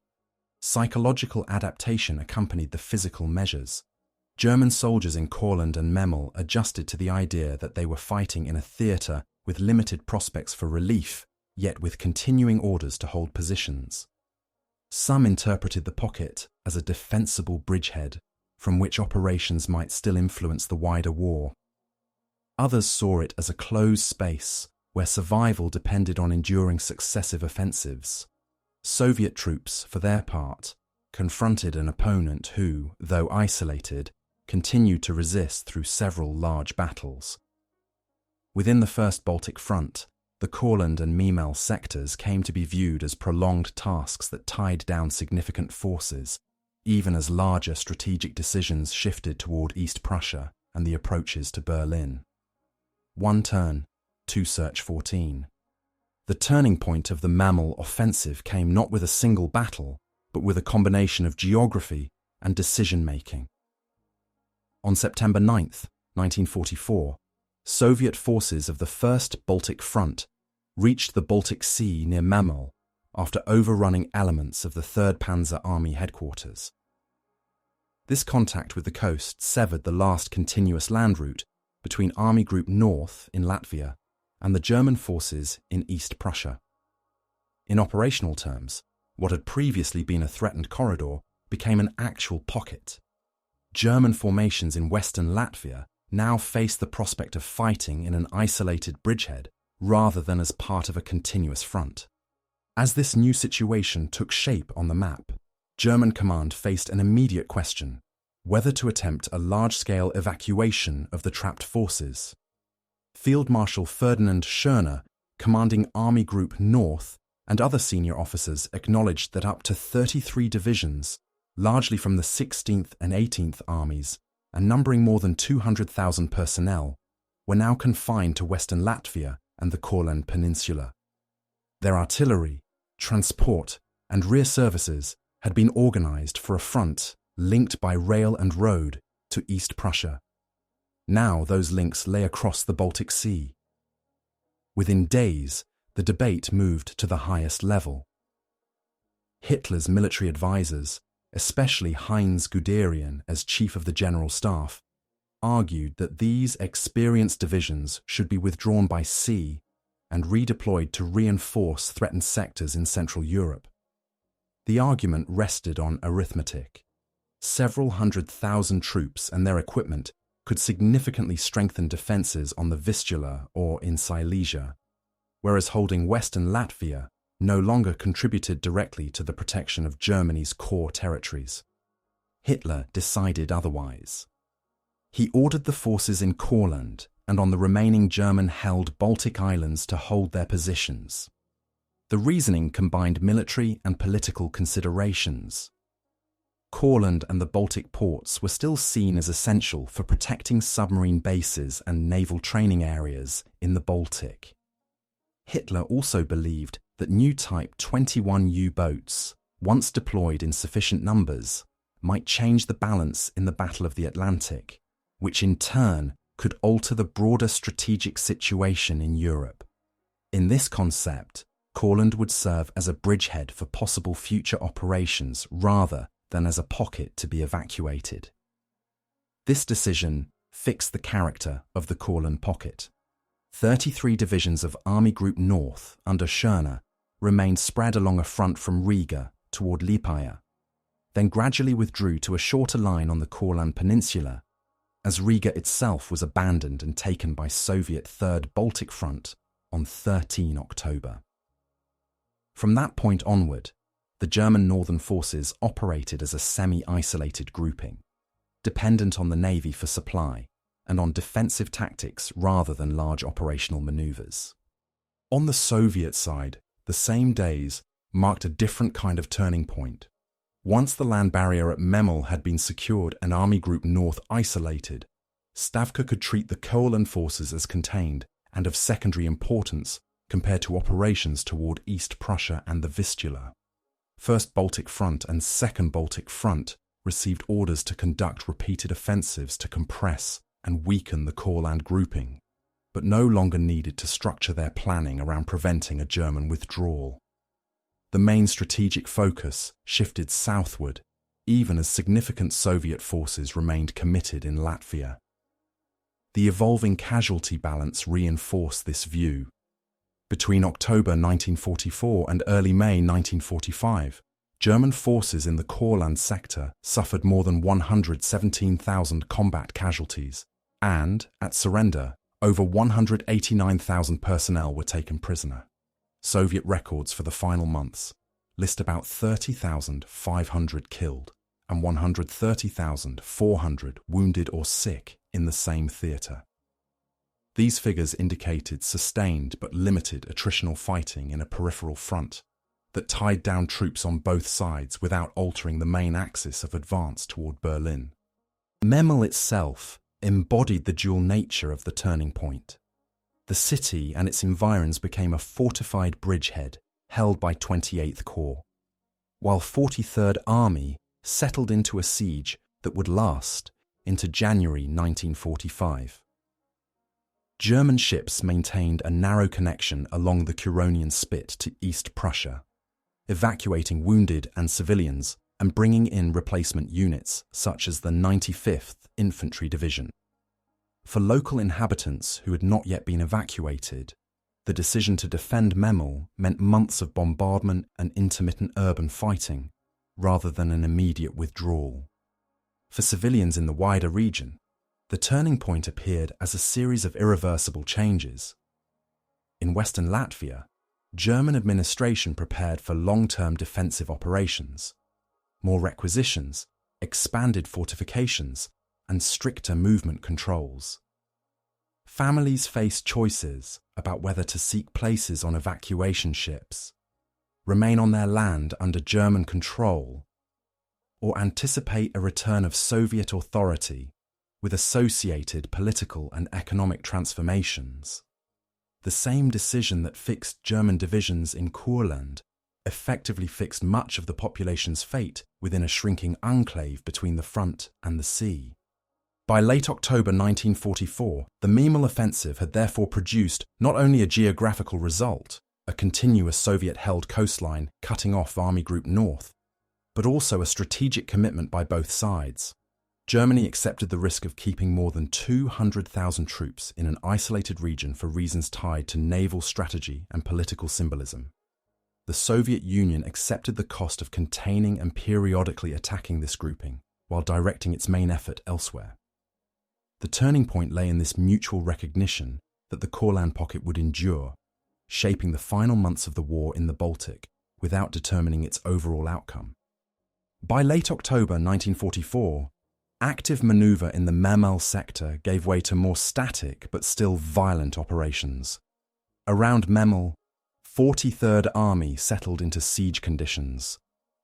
Psychological adaptation accompanied the physical measures. German soldiers in Courland and Memel adjusted to the idea that they were fighting in a theatre with limited prospects for relief, yet with continuing orders to hold positions. Some interpreted the pocket as a defensible bridgehead from which operations might still influence the wider war. Others saw it as a closed space where survival depended on enduring successive offensives. Soviet troops, for their part, confronted an opponent who, though isolated, continued to resist through several large battles. Within the First Baltic Front, the Courland and Memel sectors came to be viewed as prolonged tasks that tied down significant forces, even as larger strategic decisions shifted toward East Prussia and the approaches to Berlin. One turn, two search 14. The turning point of the Memel offensive came not with a single battle, but with a combination of geography and decision-making. On September 9, 1944, Soviet forces of the First Baltic Front reached the Baltic Sea near Memel after overrunning elements of the 3rd Panzer Army headquarters. This contact with the coast severed the last continuous land route between Army Group North in Latvia and the German forces in East Prussia. In operational terms, what had previously been a threatened corridor became an actual pocket. German formations in western Latvia now faced the prospect of fighting in an isolated bridgehead rather than as part of a continuous front. As this new situation took shape on the map, German command faced an immediate question: whether to attempt a large-scale evacuation of the trapped forces. Field Marshal Ferdinand Schörner, commanding Army Group North, and other senior officers acknowledged that up to 33 divisions, largely from the 16th and 18th Armies, and numbering more than 200,000 personnel, were now confined to western Latvia and the Courland Peninsula. Their artillery, transport, and rear services had been organized for a front linked by rail and road to East Prussia. Now those links lay across the Baltic Sea. Within days, the debate moved to the highest level. Hitler's military advisers, especially Heinz Guderian as chief of the General Staff, argued that these experienced divisions should be withdrawn by sea and redeployed to reinforce threatened sectors in Central Europe. The argument rested on arithmetic. Several 100,000 troops and their equipment could significantly strengthen defences on the Vistula or in Silesia, whereas holding Western Latvia no longer contributed directly to the protection of Germany's core territories. Hitler decided otherwise. He ordered the forces in Courland and on the remaining German-held Baltic islands to hold their positions. The reasoning combined military and political considerations. Courland and the Baltic ports were still seen as essential for protecting submarine bases and naval training areas in the Baltic. Hitler also believed that new Type 21 U-boats, once deployed in sufficient numbers, might change the balance in the Battle of the Atlantic, which in turn could alter the broader strategic situation in Europe. In this concept, Courland would serve as a bridgehead for possible future operations rather than as a pocket to be evacuated. This decision fixed the character of the Courland pocket. 33 divisions of Army Group North under Schörner remained spread along a front from Riga toward Liepaja, then gradually withdrew to a shorter line on the Courland Peninsula, as Riga itself was abandoned and taken by Soviet Third Baltic Front on 13 October. From that point onward, the German northern forces operated as a semi-isolated grouping, dependent on the Navy for supply and on defensive tactics rather than large operational maneuvers. On the Soviet side, the same days marked a different kind of turning point. Once the land barrier at Memel had been secured and Army Group North isolated, Stavka could treat the Courland forces as contained and of secondary importance compared to operations toward East Prussia and the Vistula. First Baltic Front and Second Baltic Front received orders to conduct repeated offensives to compress and weaken the Courland grouping, but no longer needed to structure their planning around preventing a German withdrawal. The main strategic focus shifted southward, even as significant Soviet forces remained committed in Latvia. The evolving casualty balance reinforced this view. Between October 1944 and early May 1945, German forces in the Courland sector suffered more than 117,000 combat casualties, and, at surrender, over 189,000 personnel were taken prisoner. Soviet records for the final months list about 30,500 killed and 130,400 wounded or sick in the same theatre. These figures indicated sustained but limited attritional fighting in a peripheral front that tied down troops on both sides without altering the main axis of advance toward Berlin. Memel itself embodied the dual nature of the turning point. The city and its environs became a fortified bridgehead held by 28th Corps, while 43rd Army settled into a siege that would last into January 1945. German ships maintained a narrow connection along the Curonian Spit to East Prussia, evacuating wounded and civilians and bringing in replacement units such as the 95th Infantry Division. For local inhabitants who had not yet been evacuated, the decision to defend Memel meant months of bombardment and intermittent urban fighting, rather than an immediate withdrawal. For civilians in the wider region, the turning point appeared as a series of irreversible changes. in western Latvia, German administration prepared for long-term defensive operations, more requisitions, expanded fortifications, and stricter movement controls. Families faced choices about whether to seek places on evacuation ships, remain on their land under German control, or anticipate a return of Soviet authority with associated political and economic transformations. The same decision that fixed German divisions in Courland effectively fixed much of the population's fate within a shrinking enclave between the front and the sea. By late October 1944, the Memel offensive had therefore produced not only a geographical result, a continuous Soviet-held coastline cutting off Army Group North, but also a strategic commitment by both sides. Germany accepted the risk of keeping more than 200,000 troops in an isolated region for reasons tied to naval strategy and political symbolism. The Soviet Union accepted the cost of containing and periodically attacking this grouping, while directing its main effort elsewhere. The turning point lay in this mutual recognition that the Courland pocket would endure, shaping the final months of the war in the Baltic without determining its overall outcome. By late October 1944, active manoeuvre in the Memel sector gave way to more static but still violent operations. Around Memel, 43rd Army settled into siege conditions,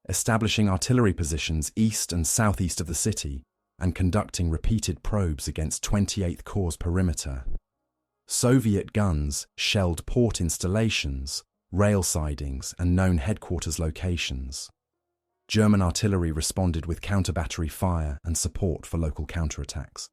establishing artillery positions east and southeast of the city and conducting repeated probes against 28th Corps' perimeter. Soviet guns shelled port installations, rail sidings, and known headquarters locations. German artillery responded with counter-battery fire and support for local counterattacks.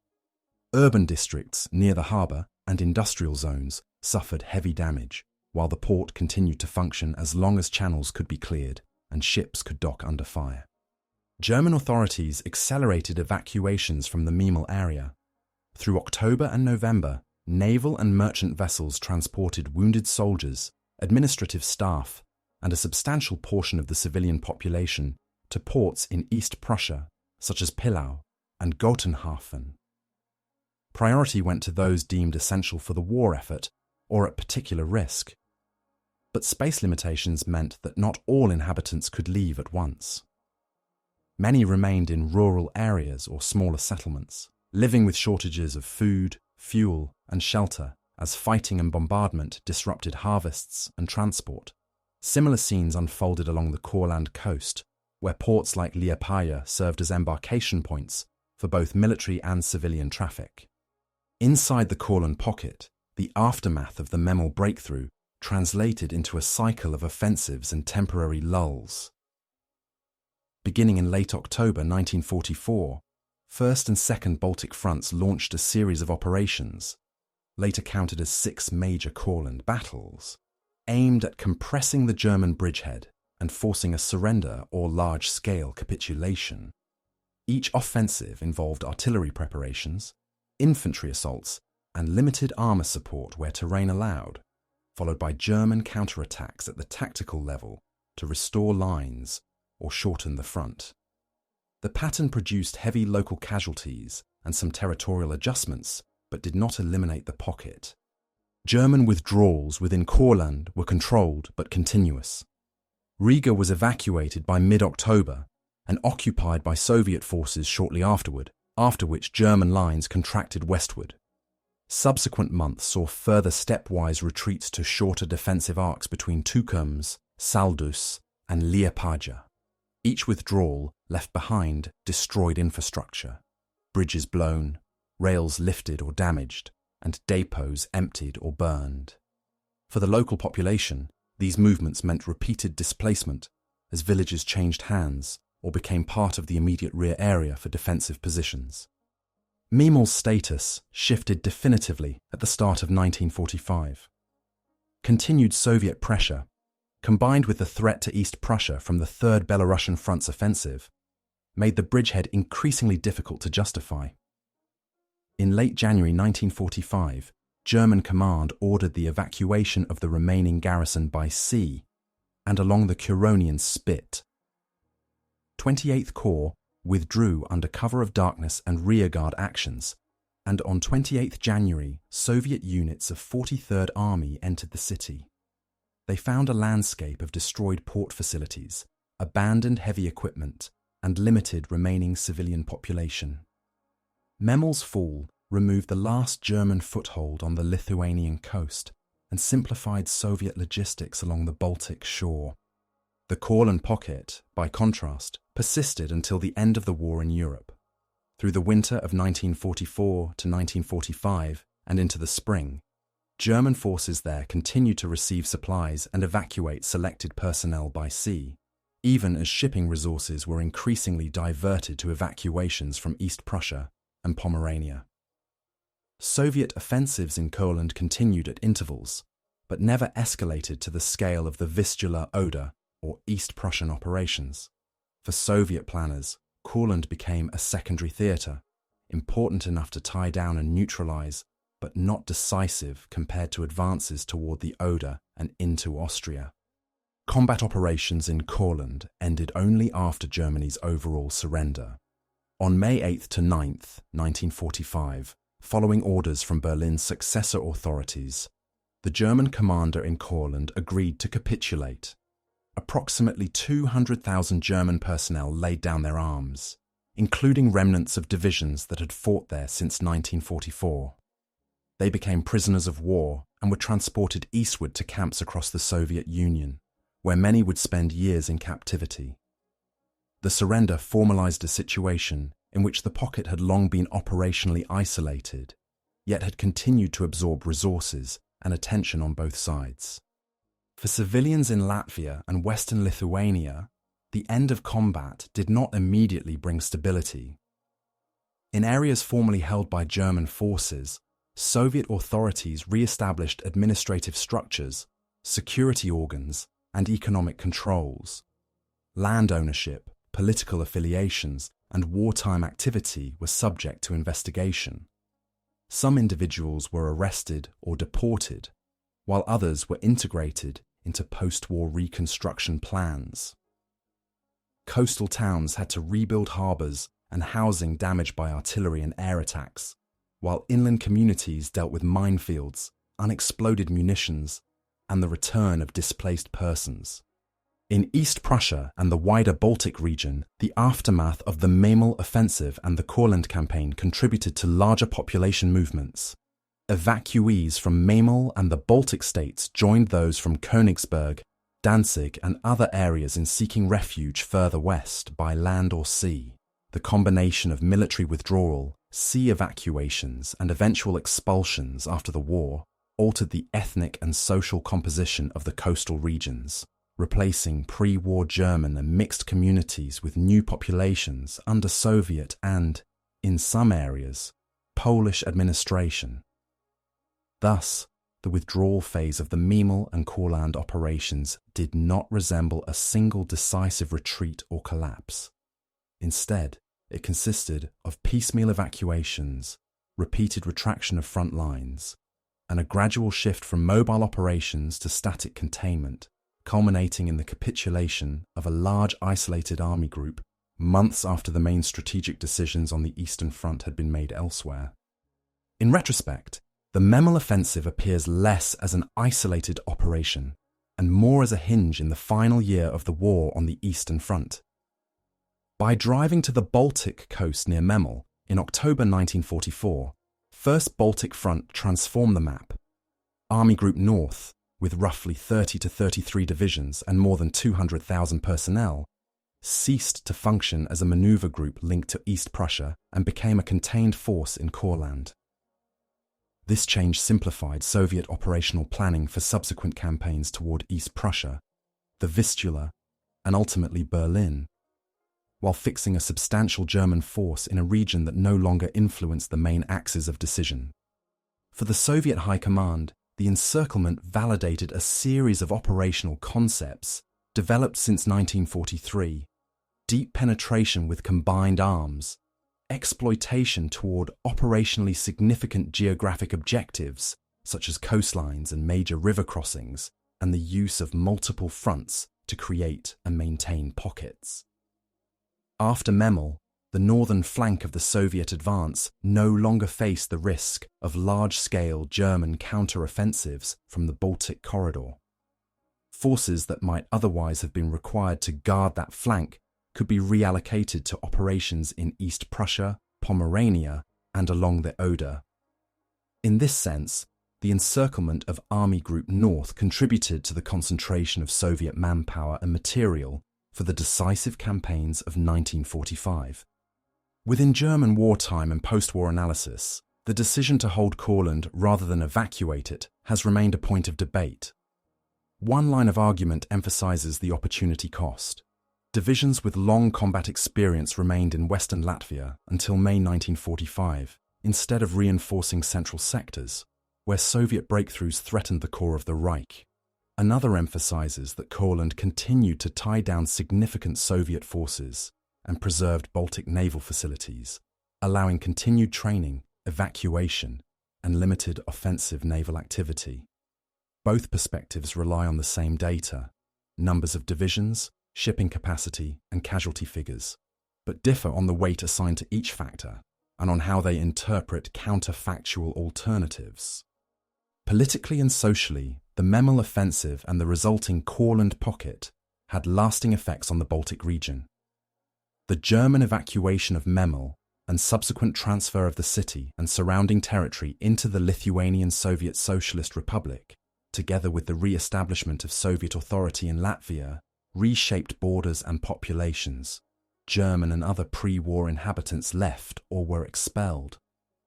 Urban districts near the harbour and industrial zones suffered heavy damage, while the port continued to function as long as channels could be cleared and ships could dock under fire. German authorities accelerated evacuations from the Memel area. Through October and November, naval and merchant vessels transported wounded soldiers, administrative staff, and a substantial portion of the civilian population to ports in East Prussia, such as Pillau and Gotenhafen. Priority went to those deemed essential for the war effort or at particular risk. But space limitations meant that not all inhabitants could leave at once. Many remained in rural areas or smaller settlements, living with shortages of food, fuel, and shelter as fighting and bombardment disrupted harvests and transport. Similar scenes unfolded along the Courland coast, where ports like Liepaja served as embarkation points for both military and civilian traffic. Inside the Courland pocket, the aftermath of the Memel breakthrough translated into a cycle of offensives and temporary lulls. Beginning in late October 1944, 1st and 2nd Baltic fronts launched a series of operations, later counted as 6 major Courland battles, aimed at compressing the German bridgehead and forcing a surrender or large-scale capitulation. Each offensive involved artillery preparations, infantry assaults, and limited armour support where terrain allowed, followed by German counterattacks at the tactical level to restore lines or shorten the front. The pattern produced heavy local casualties and some territorial adjustments, but did not eliminate the pocket. German withdrawals within Courland were controlled but continuous. Riga was evacuated by mid-October and occupied by Soviet forces shortly afterward, after which German lines contracted westward. Subsequent months saw further stepwise retreats to shorter defensive arcs between Tukums, Saldus, and Liepaja. Each withdrawal left behind destroyed infrastructure, bridges blown, rails lifted or damaged, and depots emptied or burned. For the local population, these movements meant repeated displacement as villages changed hands or became part of the immediate rear area for defensive positions. Memel's status shifted definitively at the start of 1945. Continued Soviet pressure, combined with the threat to East Prussia from the Third Belarusian Front's offensive, made the bridgehead increasingly difficult to justify. In late January 1945, German command ordered the evacuation of the remaining garrison by sea and along the Curonian Spit. 28th Corps withdrew under cover of darkness and rearguard actions, and on 28 January, Soviet units of 43rd Army entered the city. They found a landscape of destroyed port facilities, abandoned heavy equipment, and limited remaining civilian population. Memel's fall removed the last German foothold on the Lithuanian coast and simplified Soviet logistics along the Baltic shore. The Courland pocket, by contrast, persisted until the end of the war in Europe. Through the winter of 1944 to 1945 and into the spring, German forces there continued to receive supplies and evacuate selected personnel by sea, even as shipping resources were increasingly diverted to evacuations from East Prussia and Pomerania. Soviet offensives in Courland continued at intervals, but never escalated to the scale of the Vistula-Oder or East Prussian operations. For Soviet planners, Courland became a secondary theatre, important enough to tie down and neutralise, but not decisive compared to advances toward the Oder and into Austria. Combat operations in Courland ended only after Germany's overall surrender. On May 8th to 9th, 1945, following orders from Berlin's successor authorities, the German commander in Courland agreed to capitulate. Approximately 200,000 German personnel laid down their arms, including remnants of divisions that had fought there since 1944. They became prisoners of war and were transported eastward to camps across the Soviet Union, where many would spend years in captivity. The surrender formalized a situation in which the pocket had long been operationally isolated, yet had continued to absorb resources and attention on both sides. For civilians in Latvia and western Lithuania, the end of combat did not immediately bring stability. In areas formerly held by German forces, Soviet authorities re-established administrative structures, security organs, and economic controls. Land ownership, political affiliations, and wartime activity were subject to investigation. Some individuals were arrested or deported, while others were integrated into post-war reconstruction plans. Coastal towns had to rebuild harbours and housing damaged by artillery and air attacks, while inland communities dealt with minefields, unexploded munitions, and the return of displaced persons. In East Prussia and the wider Baltic region, the aftermath of the Memel offensive and the Courland campaign contributed to larger population movements. Evacuees from Memel and the Baltic states joined those from Königsberg, Danzig, and other areas in seeking refuge further west by land or sea. The combination of military withdrawal, sea evacuations, and eventual expulsions after the war altered the ethnic and social composition of the coastal regions, replacing pre-war German and mixed communities with new populations under Soviet and, in some areas, Polish administration. Thus, the withdrawal phase of the Memel and Courland operations did not resemble a single decisive retreat or collapse. Instead, it consisted of piecemeal evacuations, repeated retraction of front lines, and a gradual shift from mobile operations to static containment, culminating in the capitulation of a large isolated army group months after the main strategic decisions on the Eastern Front had been made elsewhere. In retrospect, the Memel offensive appears less as an isolated operation and more as a hinge in the final year of the war on the Eastern Front. By driving to the Baltic coast near Memel in October 1944, 1st Baltic Front transformed the map. Army Group North, with roughly 30 to 33 divisions and more than 200,000 personnel, ceased to function as a maneuver group linked to East Prussia and became a contained force in Courland. This change simplified Soviet operational planning for subsequent campaigns toward East Prussia, the Vistula, and ultimately Berlin, while fixing a substantial German force in a region that no longer influenced the main axes of decision. For the Soviet High Command, the encirclement validated a series of operational concepts developed since 1943: deep penetration with combined arms, exploitation toward operationally significant geographic objectives such as coastlines and major river crossings, and the use of multiple fronts to create and maintain pockets. After Memel, the northern flank of the Soviet advance no longer faced the risk of large-scale German counter-offensives from the Baltic corridor. Forces that might otherwise have been required to guard that flank could be reallocated to operations in East Prussia, Pomerania, and along the Oder. In this sense, the encirclement of Army Group North contributed to the concentration of Soviet manpower and material for the decisive campaigns of 1945. Within German wartime and post-war analysis, the decision to hold Courland rather than evacuate it has remained a point of debate. One line of argument emphasizes the opportunity cost. Divisions with long combat experience remained in western Latvia until May 1945, instead of reinforcing central sectors, where Soviet breakthroughs threatened the core of the Reich. Another emphasizes that Courland continued to tie down significant Soviet forces and preserved Baltic naval facilities, allowing continued training, evacuation, and limited offensive naval activity. Both perspectives rely on the same data, numbers of divisions, shipping capacity, and casualty figures, but differ on the weight assigned to each factor and on how they interpret counterfactual alternatives. Politically and socially, the Memel offensive and the resulting Courland pocket had lasting effects on the Baltic region. The German evacuation of Memel and subsequent transfer of the city and surrounding territory into the Lithuanian Soviet Socialist Republic, together with the re-establishment of Soviet authority in Latvia, reshaped borders and populations. German and other pre-war inhabitants left or were expelled,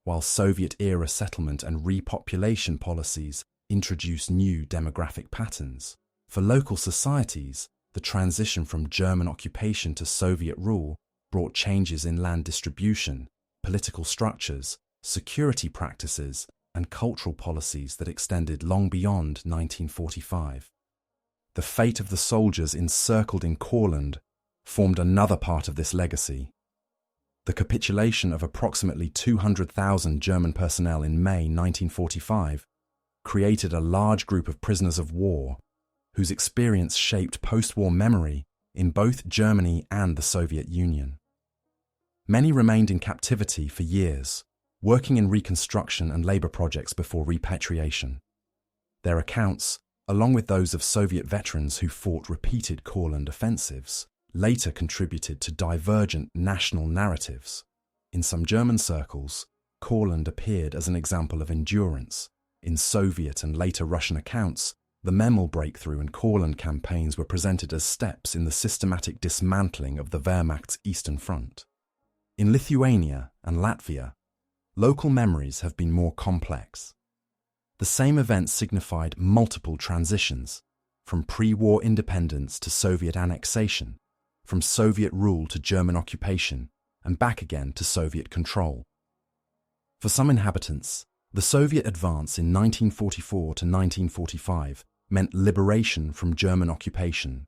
while Soviet-era settlement and repopulation policies introduced new demographic patterns. For local societies, the transition from German occupation to Soviet rule brought changes in land distribution, political structures, security practices, and cultural policies that extended long beyond 1945. The fate of the soldiers encircled in Courland formed another part of this legacy. The capitulation of approximately 200,000 German personnel in May 1945 created a large group of prisoners of war whose experience shaped post-war memory in both Germany and the Soviet Union. Many remained in captivity for years, working in reconstruction and labor projects before repatriation. Their accounts, along with those of Soviet veterans who fought repeated Courland offensives, later contributed to divergent national narratives. In some German circles, Courland appeared as an example of endurance. In Soviet and later Russian accounts, the Memel breakthrough and Courland campaigns were presented as steps in the systematic dismantling of the Wehrmacht's Eastern Front. In Lithuania and Latvia, local memories have been more complex. The same events signified multiple transitions, from pre-war independence to Soviet annexation, from Soviet rule to German occupation, and back again to Soviet control. For some inhabitants, the Soviet advance in 1944 to 1945 meant liberation from German occupation.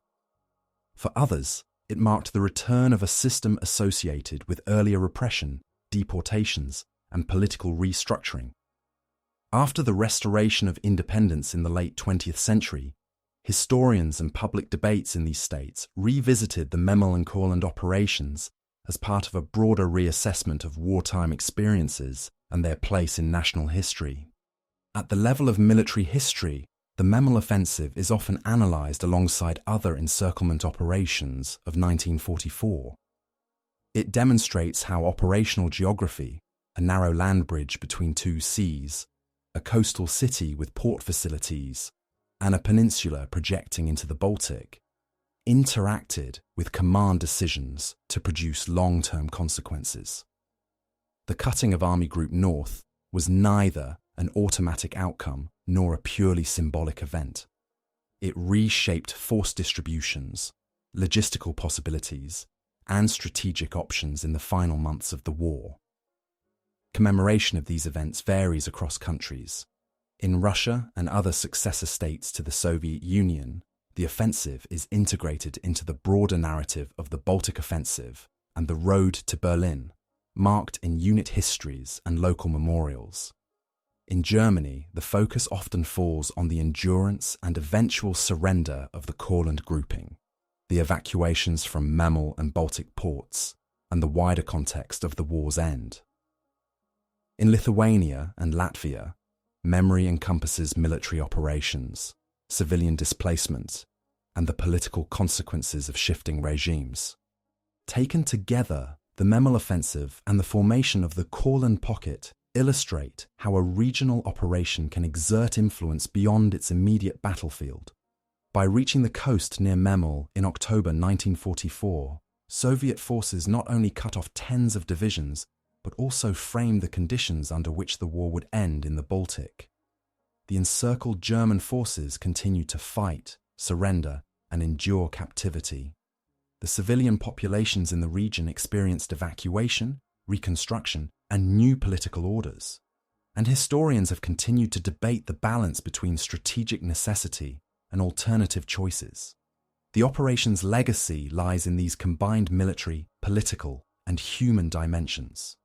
For others, it marked the return of a system associated with earlier repression, deportations, and political restructuring. After the restoration of independence in the late 20th century, historians and public debates in these states revisited the Memel and Courland operations as part of a broader reassessment of wartime experiences and their place in national history. At the level of military history, the Memel offensive is often analysed alongside other encirclement operations of 1944. It demonstrates how operational geography, a narrow land bridge between two seas, a coastal city with port facilities, and a peninsula projecting into the Baltic, interacted with command decisions to produce long-term consequences. The cutting of Army Group North was neither an automatic outcome nor a purely symbolic event. It reshaped force distributions, logistical possibilities, and strategic options in the final months of the war. Commemoration of these events varies across countries. In Russia and other successor states to the Soviet Union, the offensive is integrated into the broader narrative of the Baltic Offensive and the road to Berlin, marked in unit histories and local memorials. In Germany, the focus often falls on the endurance and eventual surrender of the Courland grouping, the evacuations from Memel and Baltic ports, and the wider context of the war's end. In Lithuania and Latvia, memory encompasses military operations, civilian displacement, and the political consequences of shifting regimes. Taken together, the Memel offensive and the formation of the Courland pocket illustrate how a regional operation can exert influence beyond its immediate battlefield. By reaching the coast near Memel in October 1944, Soviet forces not only cut off tens of divisions, but also framed the conditions under which the war would end in the Baltic. The encircled German forces continued to fight, surrender, and endure captivity. The civilian populations in the region experienced evacuation, reconstruction, and new political orders. And historians have continued to debate the balance between strategic necessity and alternative choices. The operation's legacy lies in these combined military, political, and human dimensions.